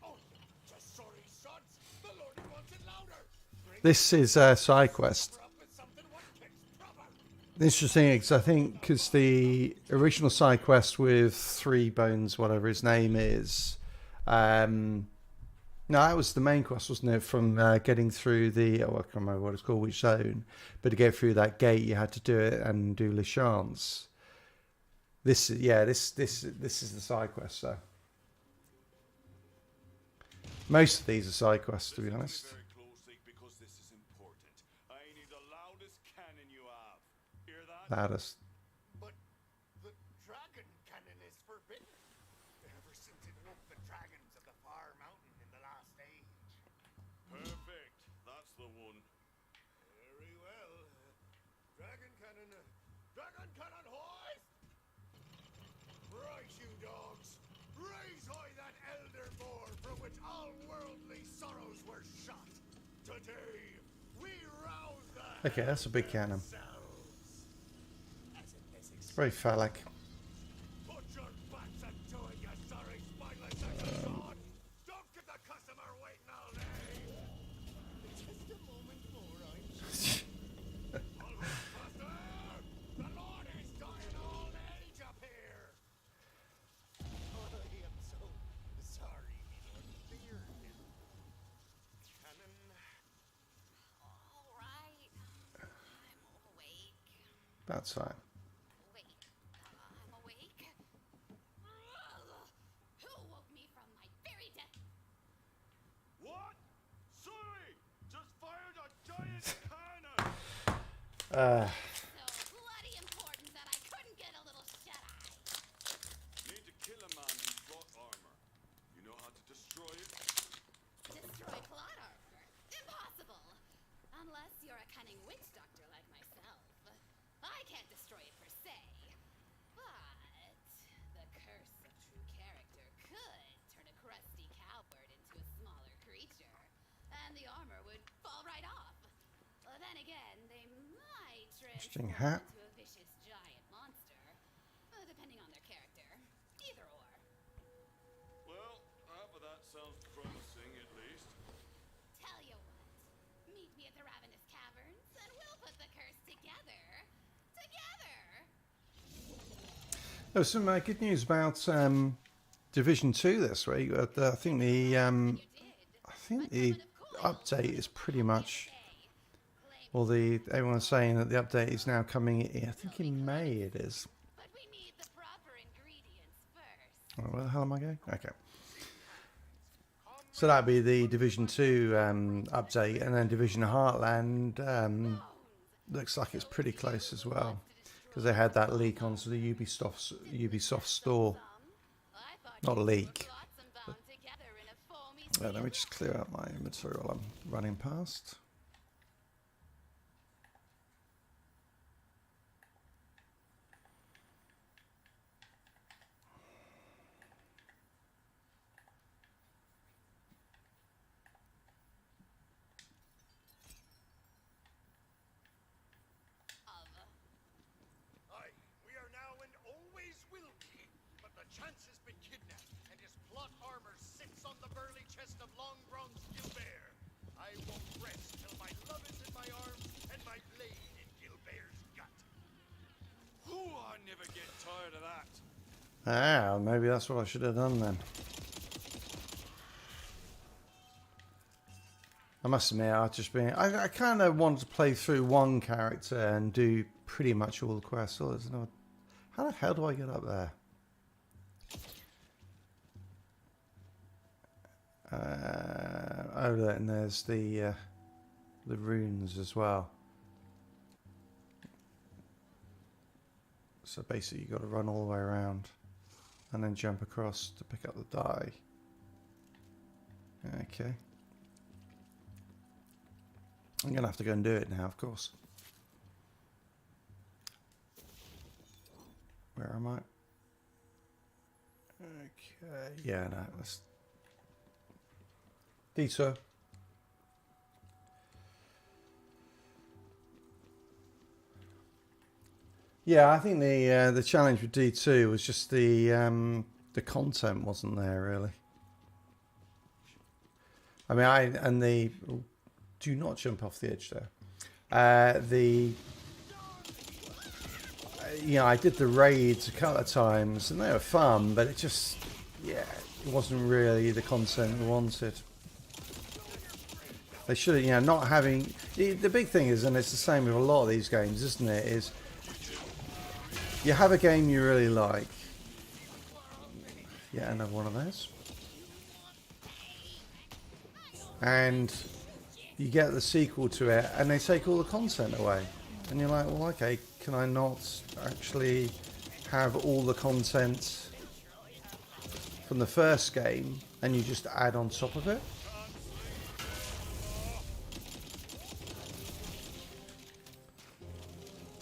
Oh, just sorry, sods. The lordy wants it louder. Bring This is a side quest. her up with something what kicks proper. The interesting is, I think, because the original side quest with Three Bones, whatever his name is, no, that was the main quest, wasn't it? From getting through the, I can't remember what it's called, which zone, but to get through that gate, you had to do it and do Le Chance. This is the side quest. So most of these are side quests, to be honest. Very closely because this is important. I need the loudest cannon you have. Hear that? Loudest. But the dragon cannon is forbidden. Ever since it woke the dragons of the far mountain in the last age. Perfect. That's the one. Very well. Dragon cannon. Dragon cannon, hoist! Right, you dogs. Raise high that elder boar from which all worldly sorrows were shot. Today, we rouse the Okay, that's a big cannon. ourselves. As in this Very phallic. Put your backs into it, you sorry spineless exercise! Don't get the customer waiting all day! Just a moment more, I'm sure. All right, faster! The Lord is dying old age up here! Oh, I am so sorry, me lord. Fear him. Cannon. All right. I'm awake. That's fine. Wait, I'm awake. Who woke me from my very death? What? Sorry! Just fired a giant cannon! So bloody important that I couldn't get a little shut-eye. Need to kill a man in plot armor. You know how to destroy it? Destroy plot armor? Impossible. Unless you're a cunning witch doctor like myself. I can't destroy it per se. But the curse of true character could turn a crusty coward into a smaller creature. And the armor would fall right off. Well, then again, they might Interesting transform hat. into a vicious giant monster. Depending on their character. Either or. Well, half of that sounds promising at least. Tell you what, meet me at the Ravenous Caverns, and we'll put the curse together. Together! There was some good news about Division 2 this week. I think the update is pretty much, well, everyone's saying that the update is now coming in, I think in May it is. But we need the proper ingredients first. Oh, where the hell am I going? Okay. So that'd be the Division 2 update, and then Division Heartland looks like it's pretty close as well, because they had that leak onto the Ubisoft store. I thought Not a leak. lots and bound together in a foamy Let me just clear out my inventory while I'm running past. Aye, we are now and always will be. But the chance has been kidnapped, and his plot armor sits on the burly chest of long bronze Gilbert. I won't rest till my love is in my arms and my blade in Gilbert's gut. Ooh, I never get tired of that. Ah, maybe that's what I should have done then. I must admit, I kind of want to play through one character and do pretty much all the quests. Oh, there's another. How the hell do I get up there? Oh, and there's the runes as well. So basically, you got to run all the way around and then jump across to pick up the die. Okay. I'm going to have to go and do it now, of course. Where am I? Okay. Yeah, no, let's... Detour. Yeah, I think the challenge with D2 was just the content wasn't there really. I mean, do not jump off the edge there. I did the raids a couple of times and they were fun, but it just, yeah, it wasn't really the content we wanted. They should have, not having... The big thing is, and it's the same with a lot of these games, isn't it, is you have a game you really like. Yeah, another one of those. And you get the sequel to it, and they take all the content away. And you're like, well, okay, can I not actually have all the content from the first game, and you just add on top of it?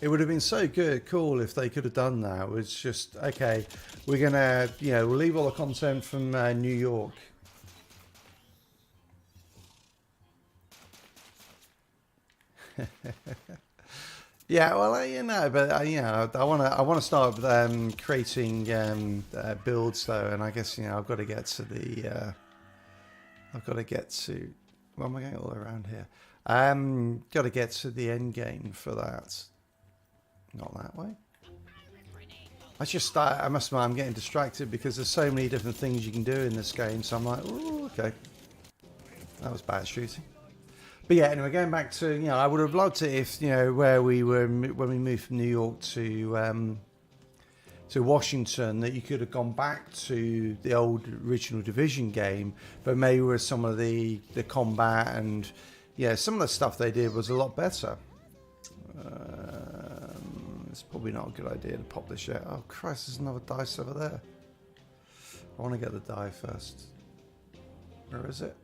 It would have been so cool if they could have done that. It was just, okay, we're going to, we'll leave all the content from New York. Yeah, well, but I want to start creating builds though, and I guess I've got to get to the, well, am I going all around here? Got to get to the end game for that. Not that way. I must admit, I'm getting distracted because there's so many different things you can do in this game. So I'm like, oh, okay, that was bad shooting. But yeah, anyway, going back to I would have loved it if where we were when we moved from New York to Washington, that you could have gone back to the old original Division game, but maybe with some of the combat and some of the stuff they did was a lot better. It's probably not a good idea to pop this yet. Oh Christ, there's another dice over there. I want to get the die first. Where is it?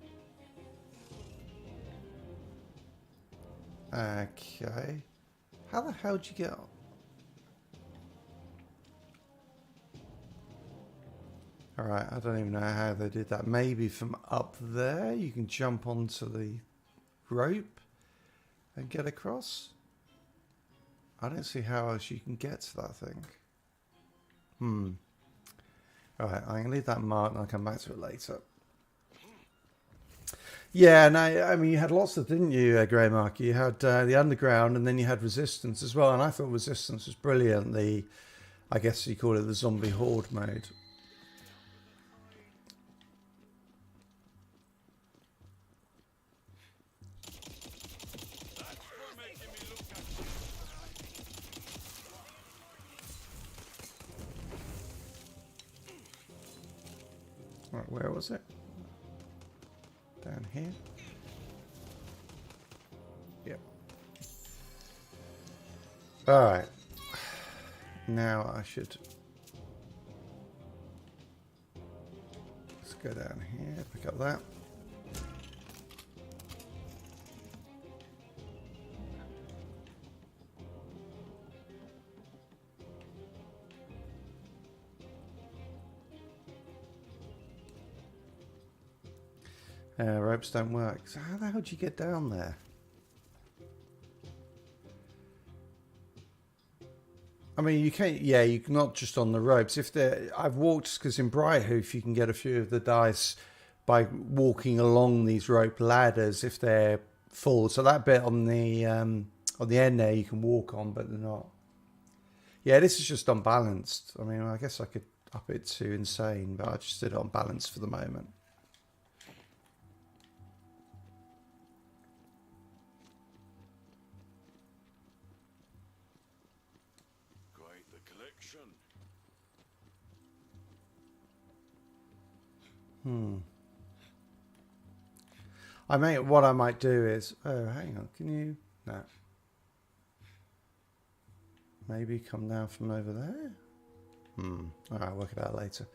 Okay. How the hell did you get up? Alright, I don't even know how they did that. Maybe from up there you can jump onto the rope and get across? I don't see how else you can get to that thing. Alright, I'm going to leave that marked and I'll come back to it later. Yeah, no, I mean, you had lots of, didn't you, Grey Mark? You had the Underground and then you had Resistance as well. And I thought Resistance was brilliant. I guess you call it the Zombie Horde mode. Right, where was it? Down here. Yep. All right. Now I should. Let's go down here. Pick up that. Ropes don't work. So how the hell do you get down there? I mean, you can't. Yeah, you can not just on the ropes. I've walked because in Brighthoof you can get a few of the dice by walking along these rope ladders if they're full. So that bit on the end there you can walk on, but they're not. Yeah, this is just unbalanced. I mean, I guess I could up it to insane, but I just did it on balance for the moment. election. What I might do is, oh, hang on, can you, no. Maybe come down from over there? All right, work it out later.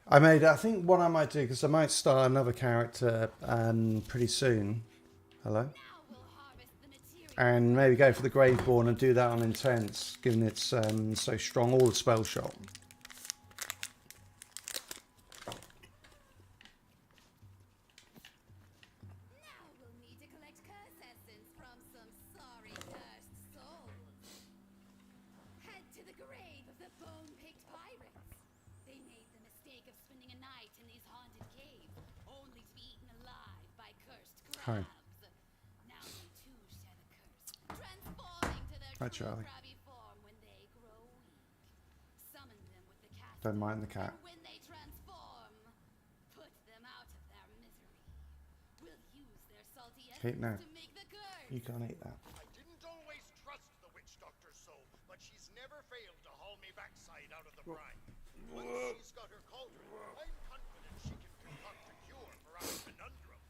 I think what I might do, because I might start another character pretty soon. Hello? Now we'll harvest the material. And maybe go for the Graveborn and do that on Intense, given it's so strong, all the spell shot. Now we'll need to collect curse essence from some sorry cursed souls. Head to the grave of the bone-picked pirates. They made the mistake of spending a night in these haunted caves, only to be eaten alive by cursed Hi. crabs. Now they too share the curse, transforming to their Hi, true Charlie. crabby form when they grow weak. Summon them with the cat. Don't mind the cat. And when they transform, put them out of their misery. We'll use their salty Eat now. essence to make the curse. You can't eat that. I didn't always trust the witch doctor so, but she's never failed to haul me backside out of the brine. Once she's got her cauldron, I'm confident she can concoct a cure for our conundrum.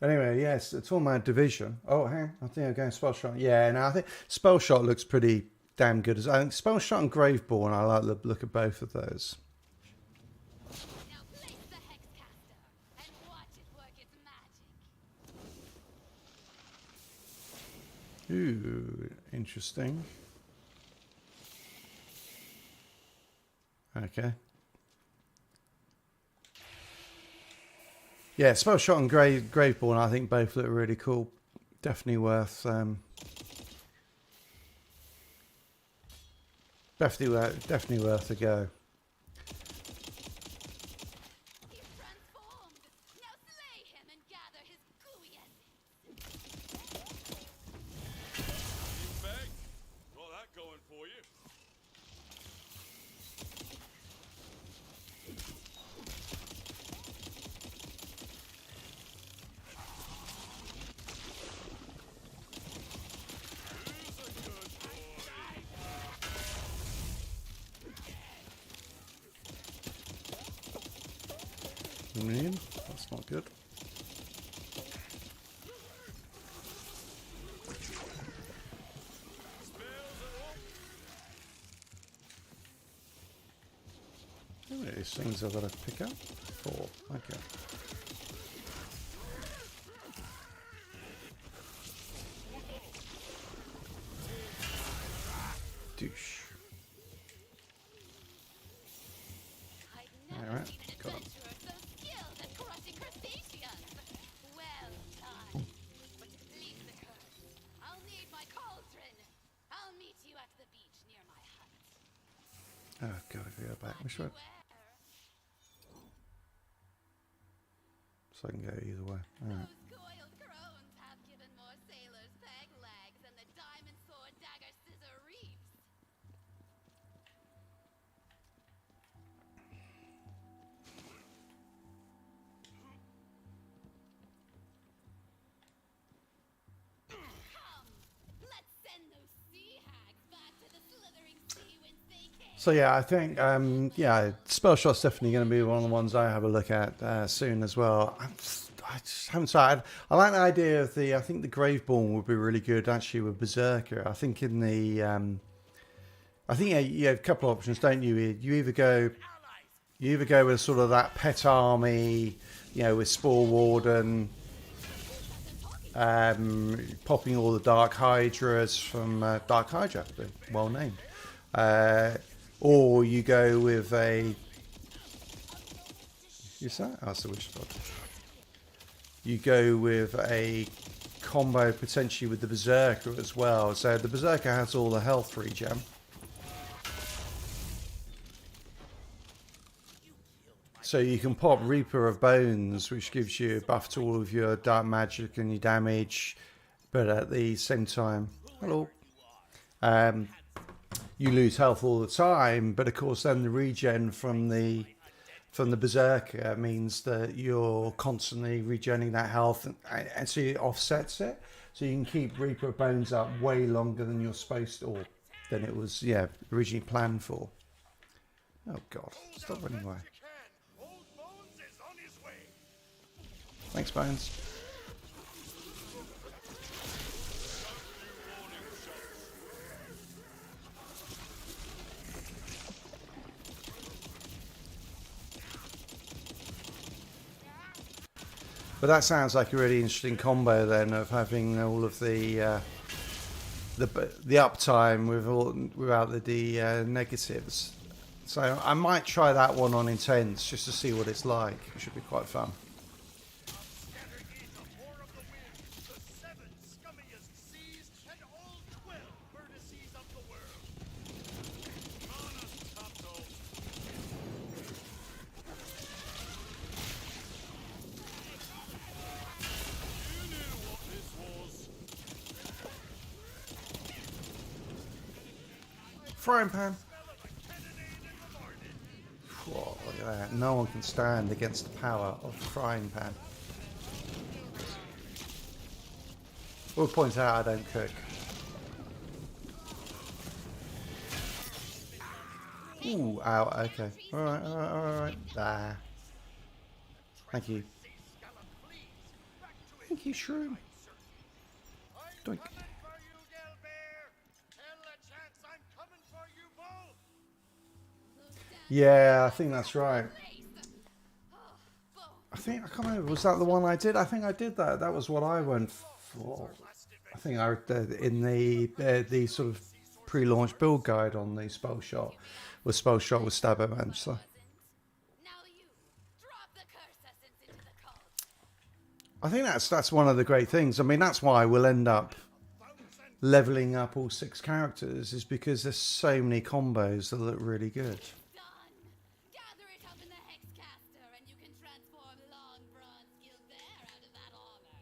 Anyway, yes, it's all my division. Oh, hang on, I think I'm going spell shot. Yeah, no, I think spell shot looks pretty damn good. I think spell shot and Graveborn, I like the look of both of those. Now place the hex caster and watch it work its magic. Ooh, interesting. Okay. Yeah, spell shot and Graveborn, I think both look really cool. Definitely worth definitely worth a go. He's transformed. Now slay him and gather his gooey essence. Bag? Got that going for you. Who's a good boy? That's not good. Spells are up. How many of these things I've got to pick up? 4. Okay. Douche. I've never Alright, seen an got 'em. adventurer so skilled at crushing crustaceans. Well done. But to please the curse, I'll need my cauldron. I'll meet you at the beach near my hut. Oh god, I gotta go back. Which way? Beware. So I can go either way. Alright. Those coiled crones have given more sailors peg legs than the diamond sword dagger scissor reefs. Come, let's send those sea hags back to the slithering sea whence they came. So yeah, I think yeah, spell shot's definitely going to be one of the ones I have a look at soon as well. I just haven't started. I like the idea of I think the Graveborn would be really good actually with Berserker. I think in the I think you have a couple of options, don't you? You either go with sort of that pet army, you know, with Spore Warden, popping all the Dark Hydras from Dark Hydra, they're well named. Or you go with a... Is that? Oh, it's the Witch Spot. You go with a combo potentially with the Berserker as well. So the Berserker has all the health regen. So you can pop Reaper of Bones, which gives you a buff to all of your dark magic and your damage, but at the same time, hello, you lose health all the time. But of course, then the regen from the from the Berserker means that you're constantly regenerating that health, and so it offsets it. So you can keep Reaper of Bones up way longer than you're supposed to, or than it was, originally planned for. Oh God, stop running away. You can. Old Bones is on his way. Thanks, Bones. But that sounds like a really interesting combo then, of having all of the uptime without the negatives. So I might try that one on Intense just to see what it's like. It should be quite fun. Scatter ye the war of the wind, the 7 scummiest seas, and all 12 vertices of the world. On us, Topto. You knew what this was. Frying pan. Smell of a cannonade in the morning. Whoa, look at that. No one can stand against the power of the frying pan. We'll point out I don't cook. Ooh, ow, okay. Alright, alright, alright. Ah. Thank you. Thank you, Shroom. I'm Doink. coming for you, Del Bear. Tell a chance I'm coming for you both. Yeah, I think that's right. I can't remember, was that the one I did? I think I did that. That was what I went for. I think I in the sort of pre-launch build guide on the spell shot with Stabber Man. So Now you drop the curse essence into the cult. I think that's one of the great things. I mean, that's why we'll end up leveling up all 6 characters, is because there's so many combos that look really good. Done. Gather it up in the Hexcaster, and you can transform Long Bronze Gilbert out of that armor.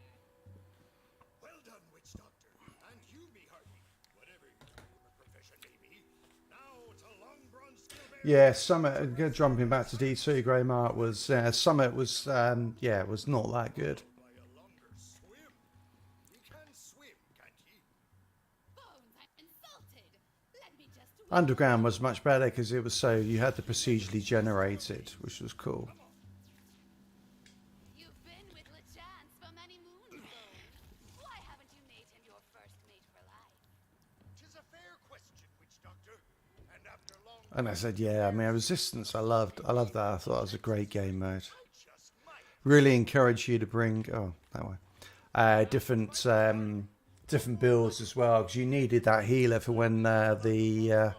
Well done, Witch Doctor. And you, me hearty. Whatever your profession may be. Now to Long Bronze Gilbert. Yeah, Summit. Jumping back to D2, Grey Mart was Summit was was not that good. By a longer swim. Ye can swim, can't ye? Bones, I'm insulted. Let me just Underground was much better because it was you had to procedurally generate it, which was cool. You've been with LeChance for many moons, Bones. Why haven't you made him your first mate for life? 'Tis a fair question, Witch Doctor. And after long And I said, yeah, I mean, Resistance, I loved that. I thought it was a great game mode. just might. Really encourage you to bring that way different builds as well, because you needed that healer for when it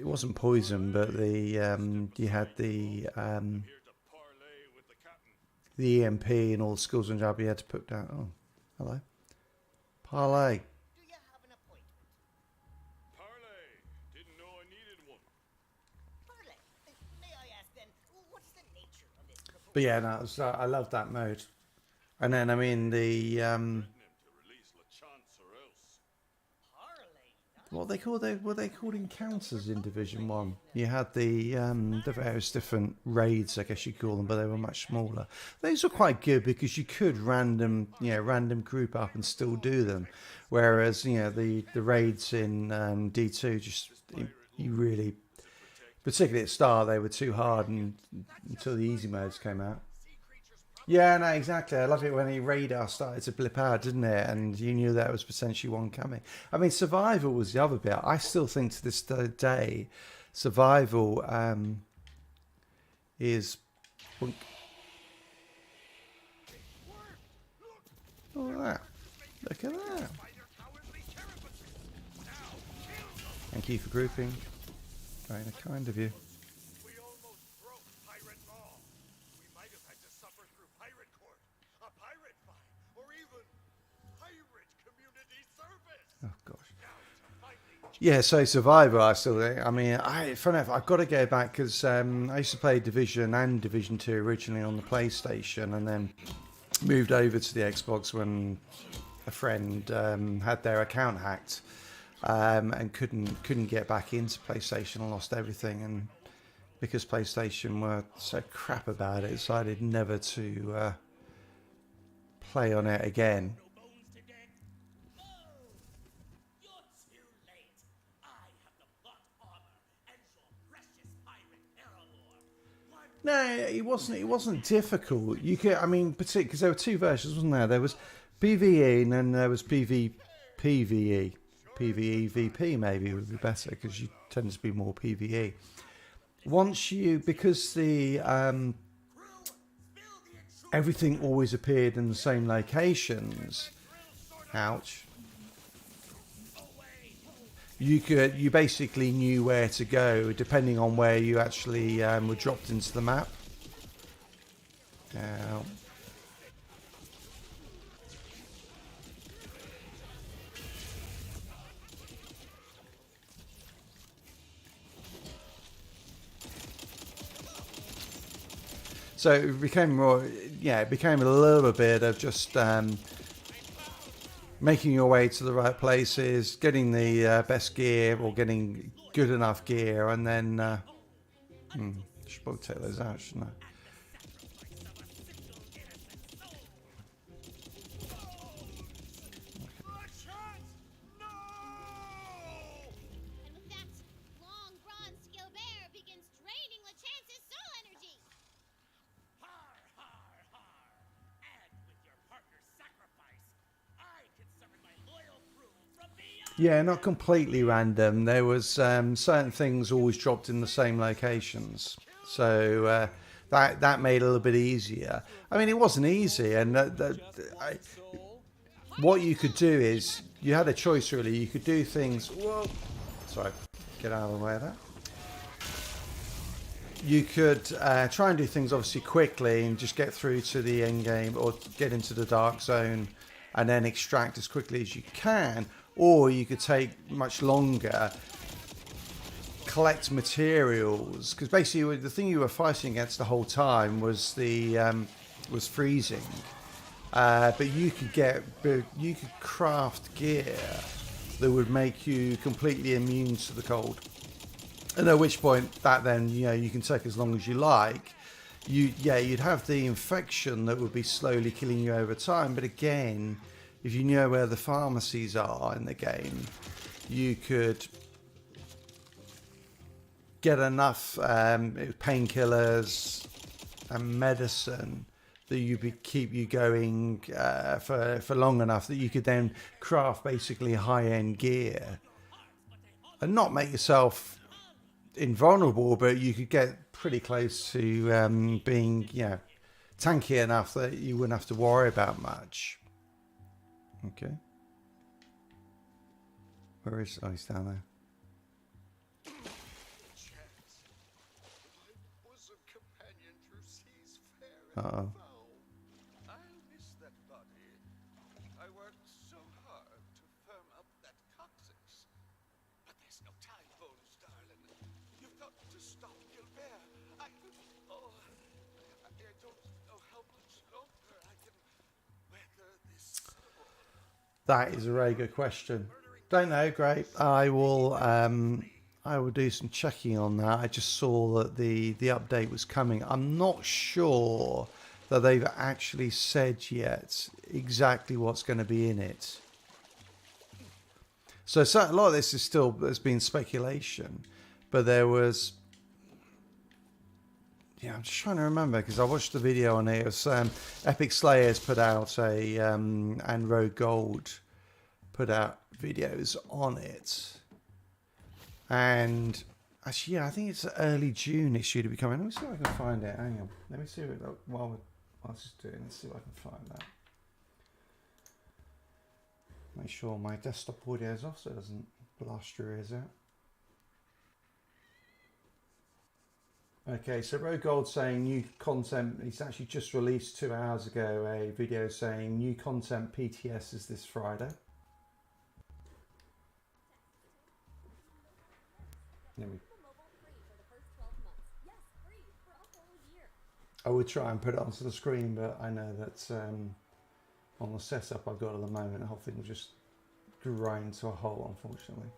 wasn't poison, but you had the Here to parlay with the captain. EMP and all the skills and job you had to put down. Oh, hello, parlay. Do you have an appointment? Parlay. Didn't know I needed one. Parlay. May I ask then, what is the nature of this proposal? But yeah, no, I love that mode. And then I mean the Threaten him to release LeChance or else. Parlay. what they called encounters in Division 1. You had the various different raids, I guess you call them, but they were much smaller. Those were quite good because you could random group up and still do them, whereas the raids in D2 just you really, particularly at the start, they were too hard until the easy modes came out. Yeah, no, exactly. I love it when the radar started to blip out, didn't it? And you knew there was potentially one coming. I mean, survival was the other bit. I still think to this day, survival is... Look at that. Look at that. Thank you for grouping. Very kind of you. We almost broke pirate law. We might have had to suffer through pirate court, a pirate fine, or even pirate community service. Oh, gosh. Now to finally Yeah, so Survivor, funny enough, I've got to go back because I used to play Division and Division 2 originally on the PlayStation, and then moved over to the Xbox when a friend had their account hacked and couldn't get back into PlayStation and lost everything. And because PlayStation were so crap about it, decided never to play on it again. No bones to deck. Oh, you're too late. I have the plot armor and your precious pirate paramour. No, it wasn't difficult. You could, I mean, particularly because there were two versions, wasn't there? There was PvE and then there was PvE. PvE VP maybe would be better because you tend to be more PvE. Once you, because the everything always appeared in the same locations. Ouch. You basically knew where to go depending on where you actually were dropped into the map. Now, so it became more, yeah, it became a little bit of just making your way to the right places, getting the best gear or getting good enough gear, and then should probably take those out, shouldn't I? And with that, long bronze skill bear begins draining LeChance's soul energy. Har, har, har. And with your partner's sacrifice, I can summon my loyal crew from beyond. Yeah, not completely random. There was certain things always dropped in the same locations, so that made it a little bit easier. I mean, it wasn't easy, and what you could do is you had a choice really. You could do things. Whoa, sorry, get out of the way of that. You could try and do things obviously quickly and just get through to the end game or get into the dark zone and then extract as quickly as you can. Or you could take much longer, collect materials, because basically the thing you were fighting against the whole time was the was freezing. But you could craft gear that would make you completely immune to the cold. And at which point that then you can take as long as you like. You'd have the infection that would be slowly killing you over time. But again, if you know where the pharmacies are in the game, you could get enough painkillers and medicine that keep you going for long enough that you could then craft basically high-end gear and not make yourself invulnerable, but you could get pretty close to being tanky enough that you wouldn't have to worry about much. Okay. Where is... Oh, he's down there. Chance, my bosom companion through seas fair and Uh-oh. foul. I'll miss that body. I worked so hard to firm up that coccyx. But there's no time, Bones, darling. You've got to stop Gilbert. I don't know how much longer I can weather this storm. That is a very good question. Don't know. Great. I will do some checking on that. I just saw that the update was coming. I'm not sure that they've actually said yet exactly what's going to be in it. So a lot of this has been speculation, but there was. Yeah, I'm just trying to remember because I watched the video on it. It was Epic Slayers put out and Rogue Gold put out videos on it. And actually, yeah, I think it's early June it's due to be coming. Let me see if I can find it. Hang on. Let me see while I was just doing. Let's see if I can find that. Make sure my desktop audio is off so it doesn't blast your ears out. Okay, so Rogue Gold saying new content. He's actually just released 2 hours ago a video saying new content PTS is this Friday. Let me. I would try and put it onto the screen, but I know that on the setup I've got at the moment, the whole thing will just grind to a halt, unfortunately.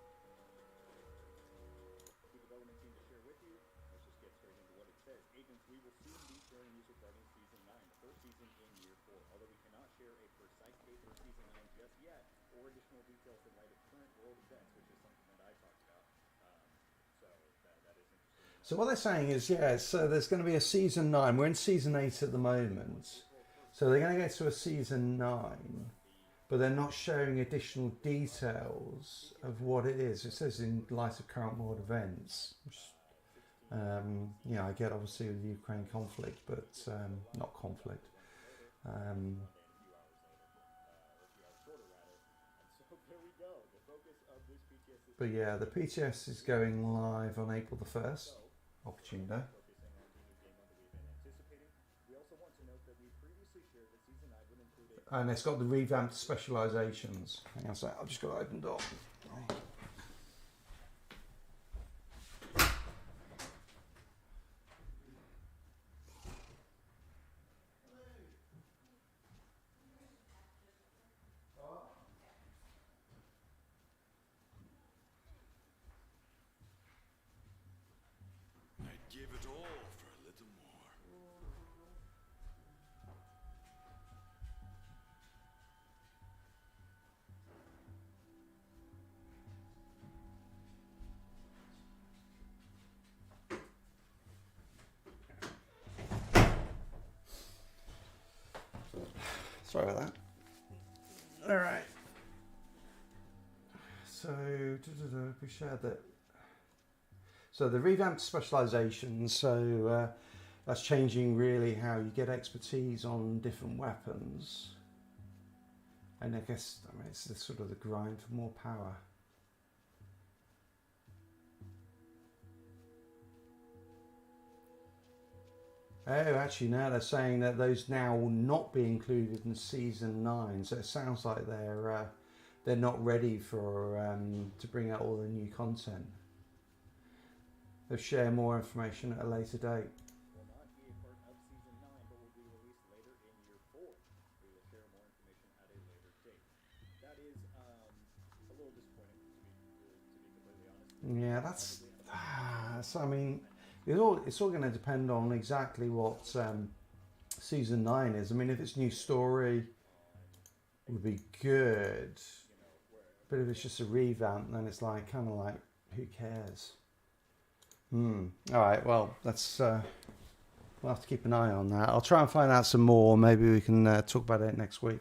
We will soon be sharing news regarding Season 9, the first season in Year 4. Although we cannot share a precise date for Season 9 just yet, or additional details in light of current world events, which is something that I talked about. So that is interesting. So what they're saying is, yeah, so there's going to be a season 9. We're in season 8 at the moment. So they're going to go to a season 9, but they're not sharing additional details of what it is. It says in light of current world events. Which, yeah, I get obviously the Ukraine conflict, but not conflict. But yeah, the PTS is going live on April the 1st. Opportune day. And it's got the revamped specializations. Hang on a sec, I've just got to open the door. I'd give it all for a little more. Sorry about that. All right. So we shared that. So the revamped specializations. So that's changing really how you get expertise on different weapons. And I guess it's the sort of the grind for more power. Oh, actually, now they're saying that those now will not be included in season 9. So it sounds like they're not ready for to bring out all the new content. They'll share more information at a later date. Will not be a part of Season 9, but will be released later in Year 4. We will share more information at a later date. That is a little disappointing, to be completely honest. Yeah, that's. So I mean, it's all going to depend on exactly what season 9 is. I mean, if it's new story, it would be good. But if it's just a revamp, then it's like kind of like, who cares? All right. Well, let's. We'll have to keep an eye on that. I'll try and find out some more. Maybe we can talk about it next week.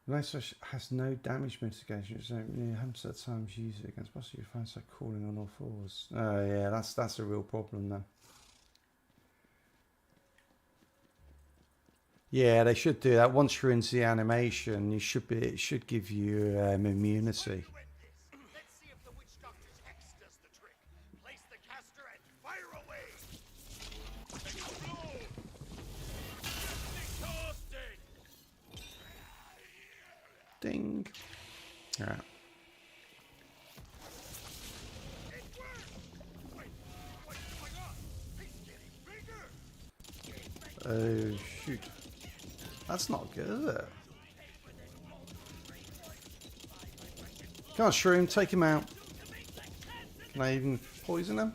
The knife has no damage mitigation. So you haven't set times use it against boss. You find so crawling on all fours. Oh yeah, that's a real problem then. Yeah, they should do that. Once you're into the animation, you should be. It should give you immunity. Let's see if the witch doctor's hex does the trick. Place the caster and fire away. Explode! Exhausted! Ding. All right. It worked! Wait, what's going on? He's getting bigger! Oh shoot. That's not good, is it? Come on, Shroom, take him out. Can I even poison him?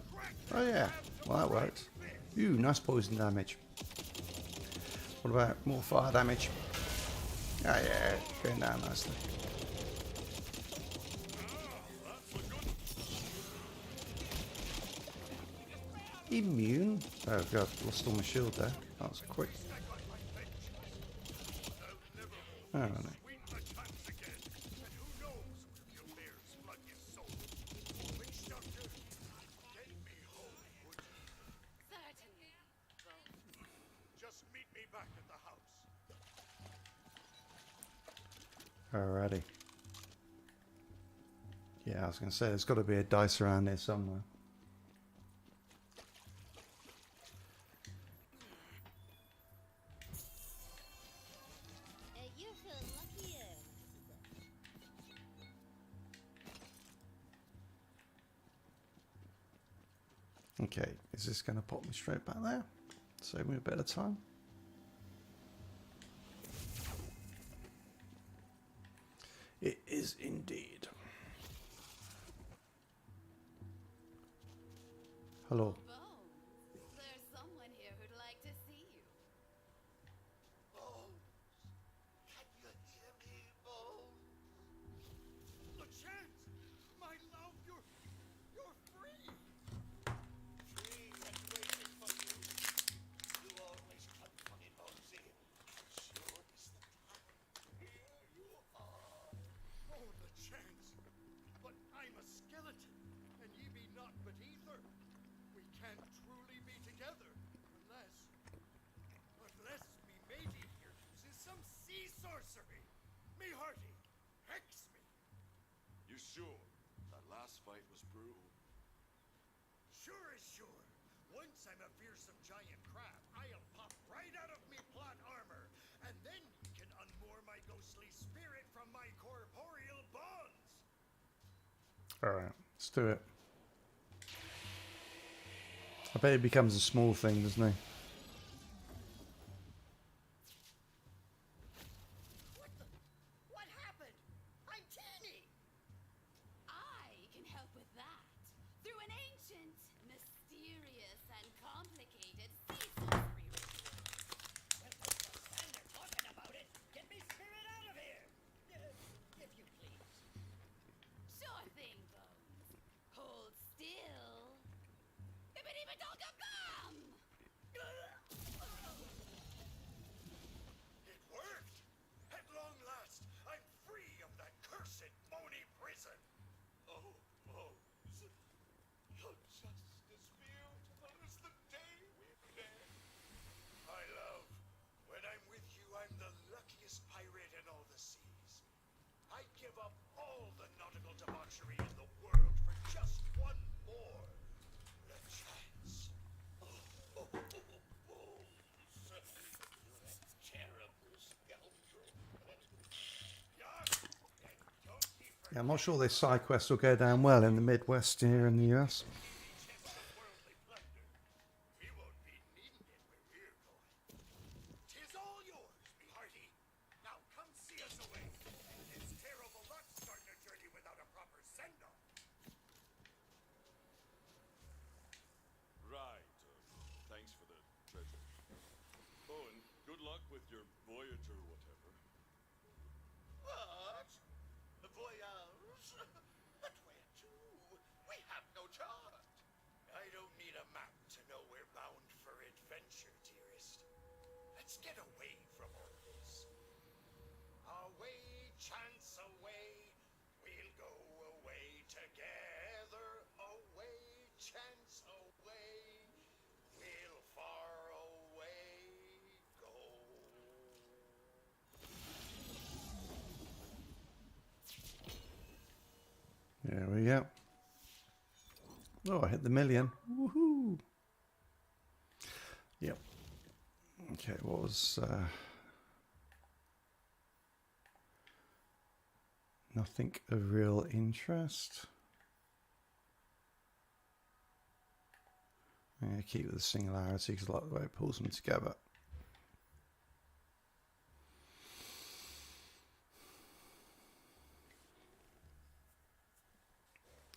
Oh yeah, well that worked. Ooh, nice poison damage. What about more fire damage? Oh yeah, going down nicely. Immune? Oh god, lost all my shield there. That was quick. Oh no. Certainly. Just meet me back at the house. Alrighty. Yeah, I was going to say, there's got to be a dice around here somewhere. You feel luckier. Okay, is this going to pop me straight back there? Save me a bit of time. It is indeed. Hello. Bones. You sure? That last fight was brutal. Sure as sure. Once I'm a fearsome giant crab, I'll pop right out of me plot armor, and then you can unmoor my ghostly spirit from my corporeal bonds. Alright, let's do it. I bet it becomes a small thing, doesn't it? What happened? I'm teeny. I can help with that through an ancient, mysterious, and complicated sea sorcery ritual. And they're talking about it. Get me spirit out of here. If you please. Sure thing, Bones. Hold still. Bibbidi-ba-donka-bum! It worked! At long last, I'm free of that cursed Moni prison! Oh, Bones. You're just as beautiful as the day we met. My love, when I'm with you, I'm the luckiest pirate in all the seas. I'd give up all the nautical debauchery in the world for just one more chance. Oh, Bones. You're a terrible scoundrel. Yeah, I'm not sure this side quest will go down well in the Midwest here in the US. Worldly plunder. We won't be needing it where we're going. 'Tis all yours, me hearty. Now come see us away. It's terrible luck starting a journey without a proper send-off. Right. Thanks for the treasure. Oh, and good luck with your Voyager whatever. What? The voyage? But where to? We have no chart. I don't need a map to know we're bound for adventure, dearest. Let's get away from all this. Away, chance away. We'll go away together. Away, chance away. We'll far away go. There we go. Oh, I hit the million. Woohoo! Yep. Okay, what was... nothing of real interest. Yeah, keep with the singularity because I like the way it pulls them together.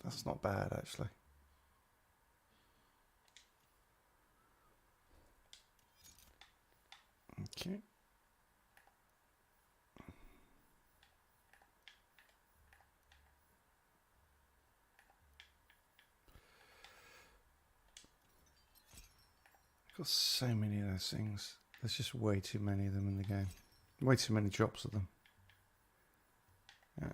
That's not bad, actually. Okay. I've got so many of those things. There's just way too many of them in the game. Way too many drops of them. Yeah.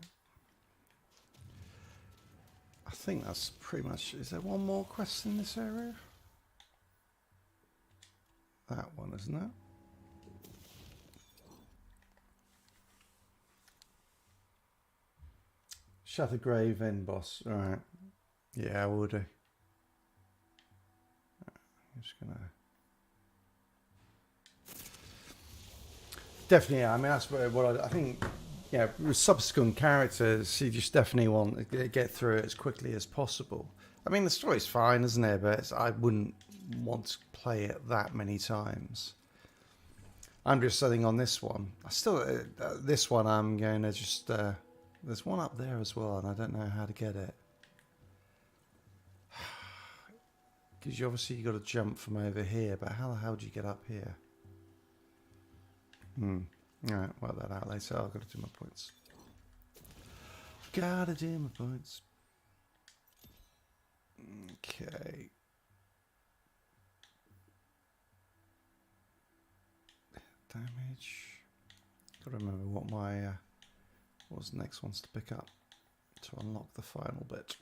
I think that's pretty much... Is there one more quest in this area? That one, isn't it? Shut the grave in, boss. Alright. Yeah, I will do. I'm just gonna... Definitely, yeah. I mean, that's what I think... Yeah, with subsequent characters, you just definitely want to get through it as quickly as possible. I mean, the story's fine, isn't it? But I wouldn't want to play it that many times. I'm just setting on this one. I still... this one, I'm going to just... there's one up there as well, and I don't know how to get it. Because you obviously got to jump from over here, but how the hell do you get up here? Alright, work that out later. I've got to do my points. Gotta do my points. Okay. Damage. Got to remember what my what was the next ones to pick up to unlock the final bit.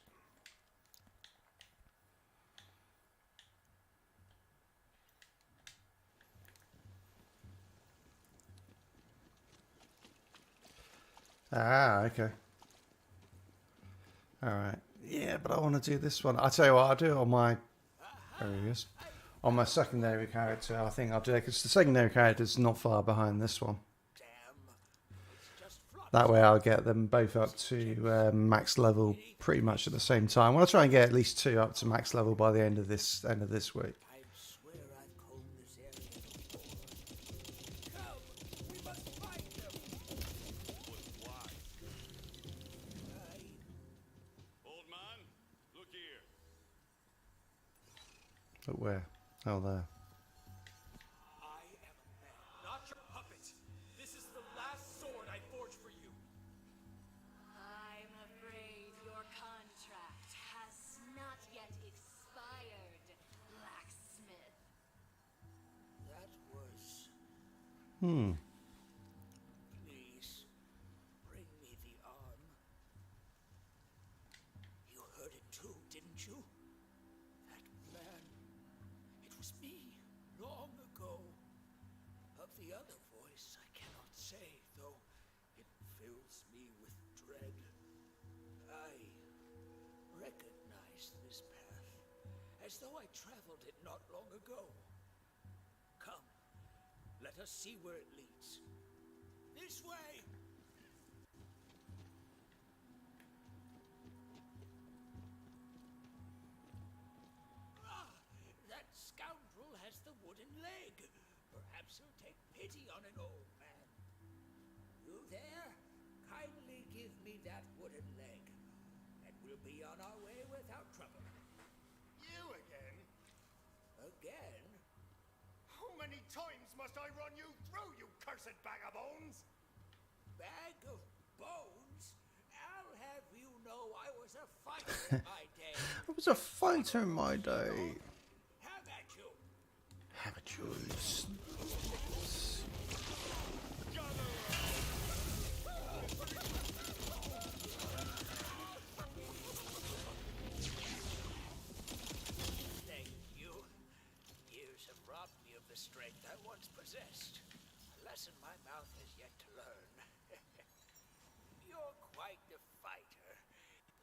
Ah, okay. All right. Yeah, but I want to do this one. I'll tell you what, I'll do it on my... There he is. On my secondary character, I think I'll do it, because the secondary character is not far behind this one. That way I'll get them both up to max level pretty much at the same time. Well, I'll try and get at least 2 up to max level by the end of this week. I swear I've combed this area before. Come, we must find them. But why? I... Old man, look here. But where? Oh, there. I am a man, not your puppet. This is the last sword I forged for you. I'm afraid your contract has not yet expired, blacksmith. That was... Hmm. Please, bring me the arm. You heard it too, didn't you? That man. It was me, long ago. Of the other voice, I cannot say, though it fills me with dread. I recognize this path, as though I traveled it not long ago. Come, let us see where it leads. This way! Ah, that scoundrel has the wooden leg. Perhaps he'll take pity on an old man. You there? Kindly give me that wooden leg, and we'll be on our way without trouble. You again? Again? How many times must I run you through, you cursed bag of bones? Bag of bones? I'll have you know I was a fighter in my day. I was a fighter in my day. Have at you. Have a choice. Thank you. Years have robbed me of the strength I once possessed. A lesson my mouth has yet to learn. You're quite the fighter.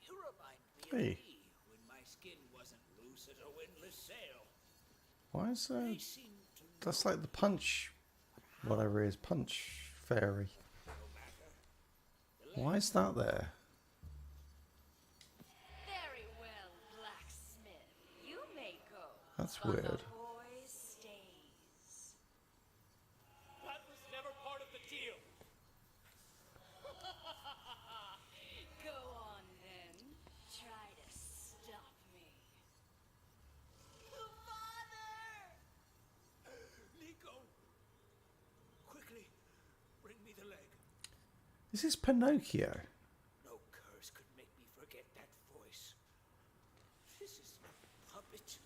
You remind me of Hey. me when my skin wasn't loose as a windless sail. Why is that? They seem to That's like the punch, whatever it is, punch fairy. no matter. Why is that there? Very well, blacksmith. You may go. That's but weird. The boy stays. That was never part of the deal. Go on then. Try to stop me. Nico! Quickly, bring me the leg. Is this Pinocchio? No curse could make me forget that voice. This is no puppet.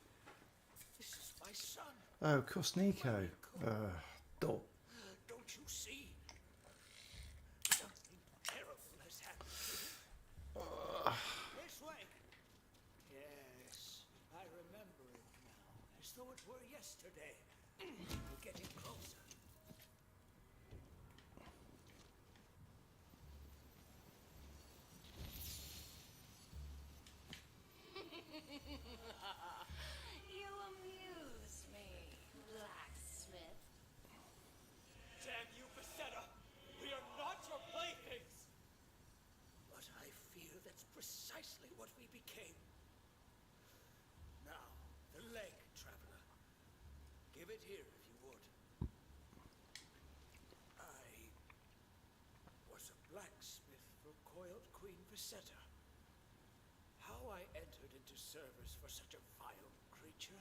This is my son. Oh, of course, Nico. Dog. Don't you see? Something terrible has happened to him. This way. Yes, I remember it now, as though it were yesterday. We're getting closer. You amuse me, blacksmith. Damn you, Becerra! We are not your playthings! But I fear that's precisely what we became. Now, the leg, traveler. Give it here if you would. I was a blacksmith for coiled Queen Visetta. How I entered into service for such a vile creature,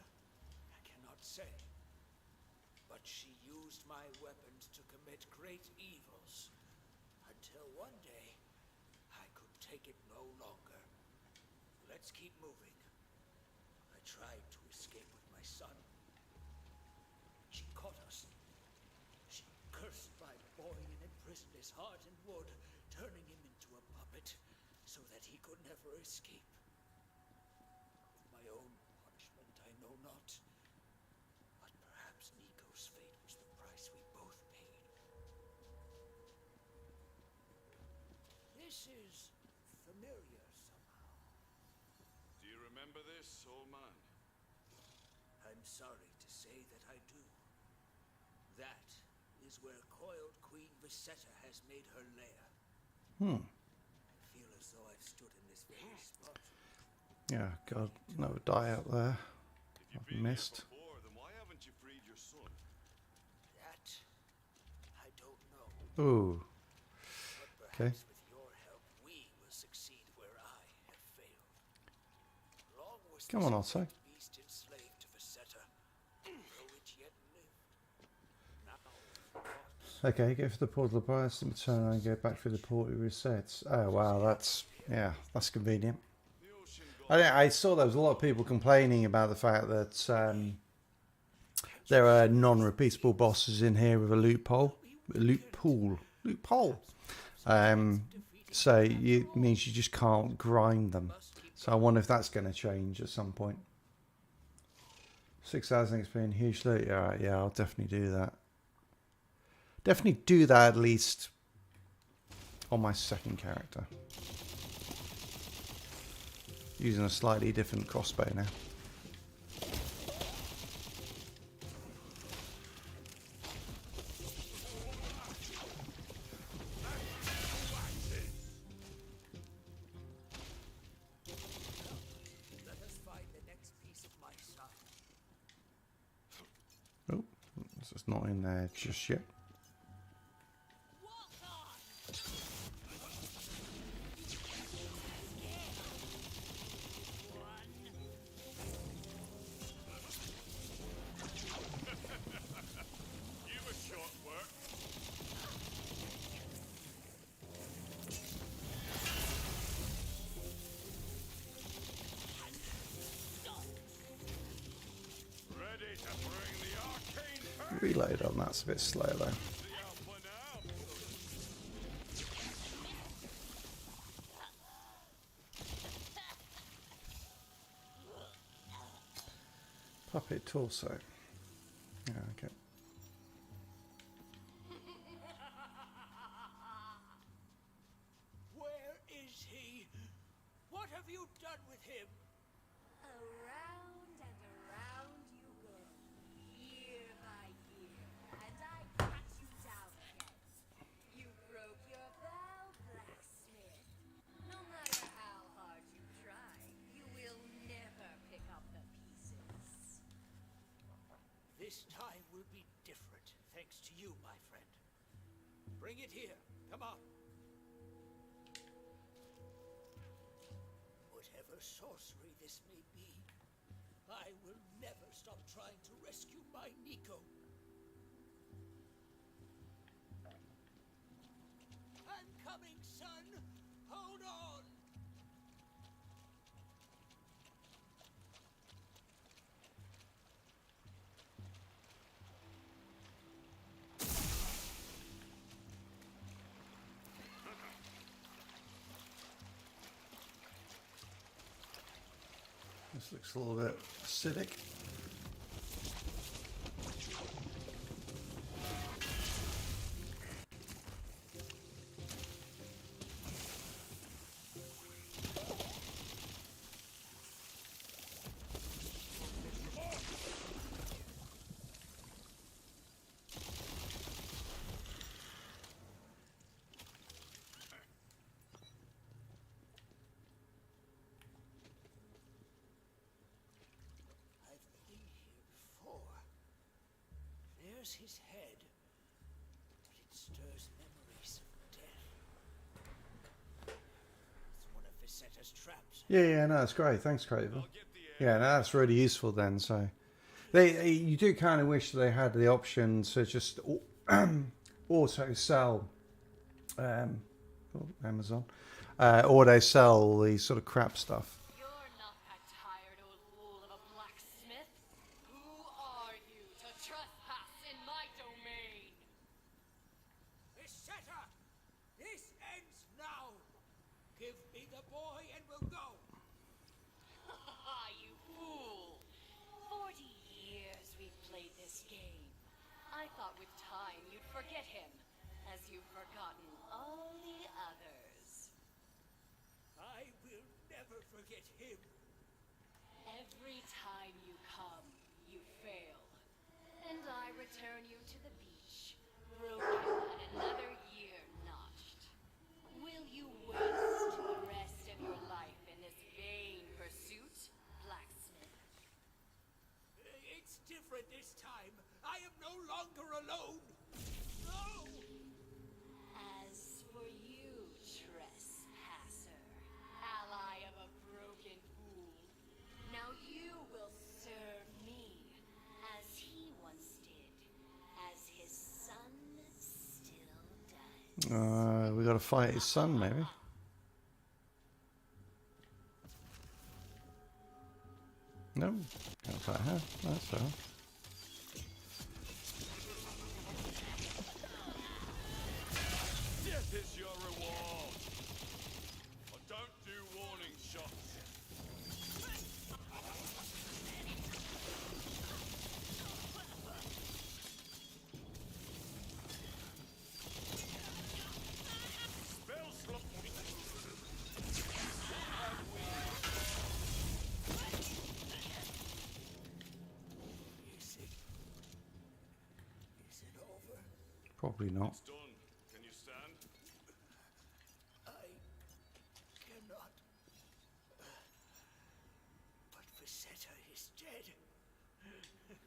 I cannot say. But she used my weapons to commit great evils, until one day I could take it no longer. Let's keep moving. I tried to escape with my son. She caught us. She cursed my boy and imprisoned his heart in wood, turning him into a puppet so that he could never escape. Of my own punishment, I know not. But perhaps Nico's fate was the price we both paid. This is familiar somehow. remember this, old man? I'm sorry to say that I do. That is where coiled Queen Visetta has made her lair. I feel as though I've stood in this very spot. Yeah, God, another die out there. If you've I've been missed. here before, then why haven't you freed your son? That I don't know. Ooh, But okay. perhaps with your help, we will succeed where I have failed. Long was Come on, Otto. beast enslaved to Visetta, though it yet lived. Now, Okay, go for the portal burst and turn and go back through the portal resets. Oh wow, that's that's convenient. The ocean god. I saw there was a lot of people complaining about the fact that there are non-repeatable bosses in here with a loophole. So it means you just can't grind them. So I wonder if that's going to change at some point. 6,000 XP, huge loot. Yeah, I'll definitely do that. Definitely do that at least on my second character. Using a slightly different crossbow now. let us find the next piece of my son. Oh, this is not in there just yet. You were short work. Ready to bring the arcane pain. Reload on that's a bit slow though. The alpha now. Puppet torso. Yeah, okay. Where is he? What have you done with him? Around and around you go, year by year, and I cut you down again. You broke your bow, blacksmith. No matter how hard you try, you will never pick up the pieces. This time will be different, thanks to you, my friend. Bring it here. Come on. Whatever sorcery this may be, I will never stop trying to rescue my Nico. I'm coming, son. Hold on. This looks a little bit acidic. I've been here before. There's his head, but it stirs memories of death. It's one of Visetta's traps. Yeah, no, that's great. Thanks, Craven. I'll get the air. Yeah, no, that's really useful then. So, you do kind of wish they had the option to just auto sell, Amazon, auto sell the sort of crap stuff. You're not that tired old fool of a blacksmith. Who are you to trespass in my domain? Visetta! This ends now! Give me the boy and we'll go! You fool! 40 years we've played this game. I thought with time you'd forget him, as you've forgotten all the others. I will never forget him. Every time you come, you fail. And I return you to the beach, broken and another year notched. Will you waste the rest of your life in this vain pursuit, blacksmith? It's different this time. I am no longer alone. No! As for you, trespasser, ally of a broken fool, now you will serve me, as he once did, as his son still does. We got to fight his son, maybe. No, can't fight her. That's all. Death is your reward. I don't do warning shots. Spell slot. Is it over? Probably not. It's done. Can you stand? I cannot. But Visetta is dead.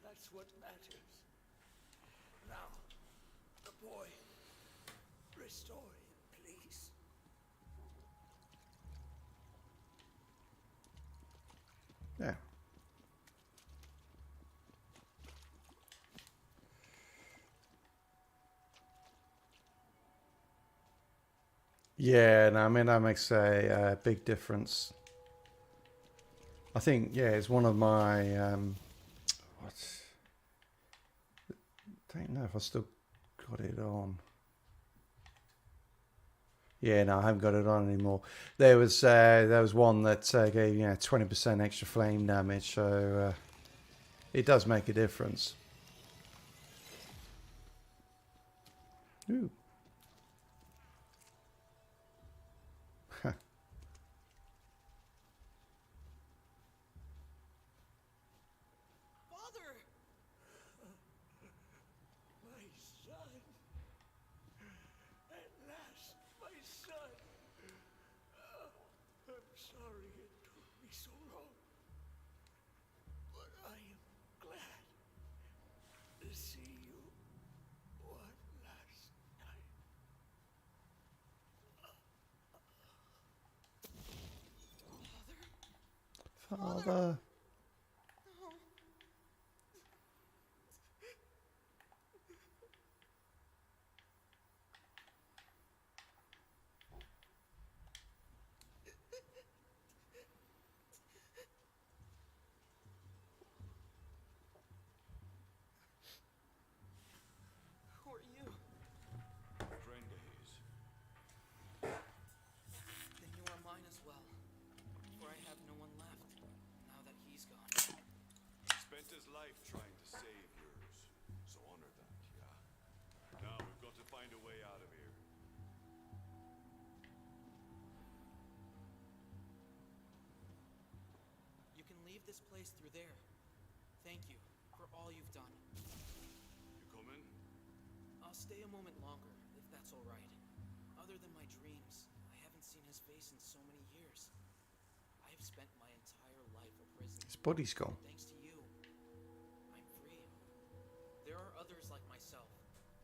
That's what matters. Now, the boy. Restore him, please. Yeah. Yeah, no, I mean that makes a big difference. I think, yeah, it's one of my what? I don't know if I still got it on. Yeah, no, I haven't got it on anymore. There was one that gave 20% extra flame damage, so it does make a difference. Ooh. Father! My son. At last, my son. I'm sorry it took me so long. But I am glad to see you one last time. Father. Who are you? Friend of his. Then you are mine as well. For I have no one left, now that he's gone. Spent his life trying to save yours. So honor that, yeah? Now we've got to find a way out of here. You can leave this place through there. Thank you for all you've done. You coming? I'll stay a moment longer, if that's all right. Other than my dreams, I haven't seen his face in so many years. I have spent my entire life a prisoner. His body's gone. Thanks to you, I'm free. There are others like myself,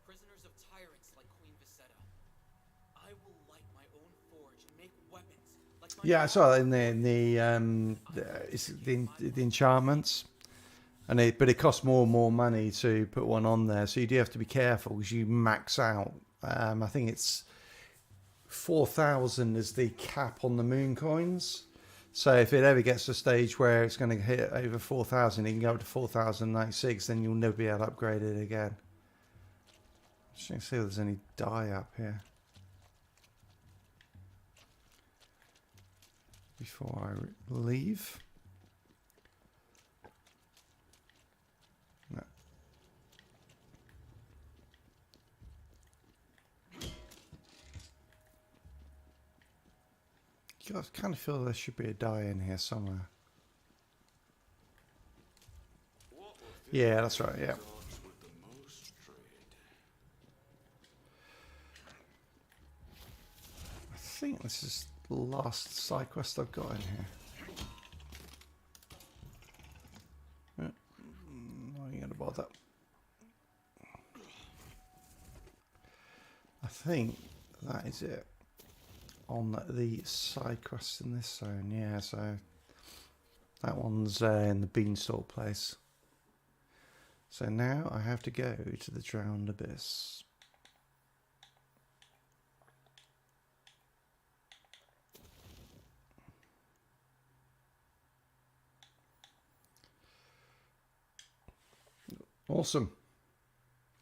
prisoners of tyrants like Queen Visetta. I will light my own forge and make weapons like my Yeah, I saw that in the enchantments, but it costs more and more money to put one on there. So you do have to be careful because you max out. I think it's 4,000 is the cap on the moon coins. So if it ever gets to a stage where it's going to hit over 4,000, it can go up to 4,096. Then you'll never be able to upgrade it again. Just trying to see if there's any dye up here before I leave. No. I kind of feel there should be a dye in here somewhere. Yeah, that's right, yeah. Dogs with the most trade. I think this is the last side quest I've got in here. Not even gonna bother. I think that is it on the side quest in this zone. Yeah, so that one's in the beanstalk place. So now I have to go to the drowned abyss. Awesome.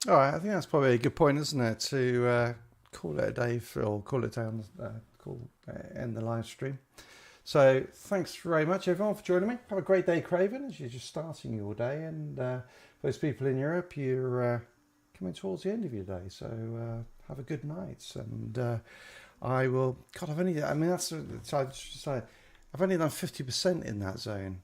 All right, I think that's probably a good point, isn't it, to call it a day or call it down, end the live stream. So thanks very much, everyone, for joining me. Have a great day, Craven, as you're just starting your day. And for those people in Europe, you're coming towards the end of your day. So have a good night. And I will. God, I've only. I mean, that's. So I just say, I've only done 50% in that zone.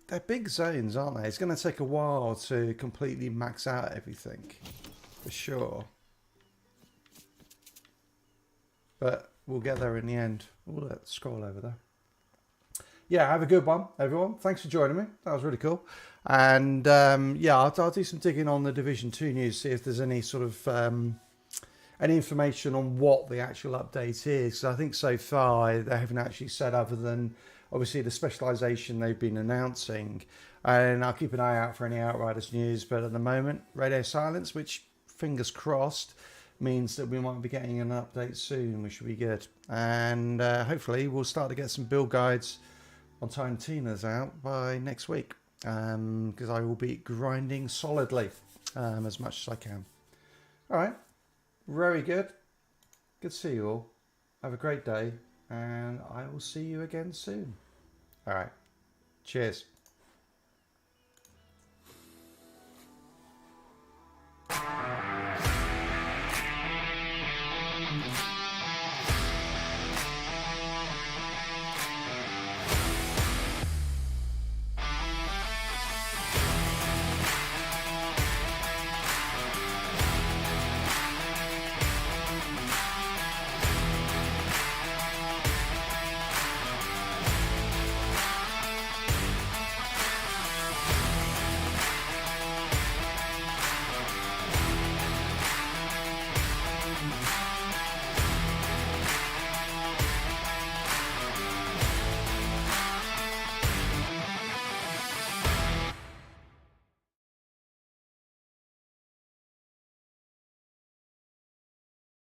They're big zones, aren't they? It's going to take a while to completely max out everything, for sure. But we'll get there in the end. Oh, let's scroll over there. Yeah, have a good one, everyone. Thanks for joining me. That was really cool. And yeah, I'll do some digging on the Division 2 news, see if there's any sort of any information on what the actual update is. I think so far they haven't actually said, other than obviously the specialisation they've been announcing. And I'll keep an eye out for any Outriders news. But at the moment, radio silence, which, fingers crossed, means that we might be getting an update soon, which should be good. And hopefully we'll start to get some build guides on Tiny Tina's out by next week, because I will be grinding solidly as much as I can. All right, very good. Good to see you all. Have a great day, and I will see you again soon. All right, cheers.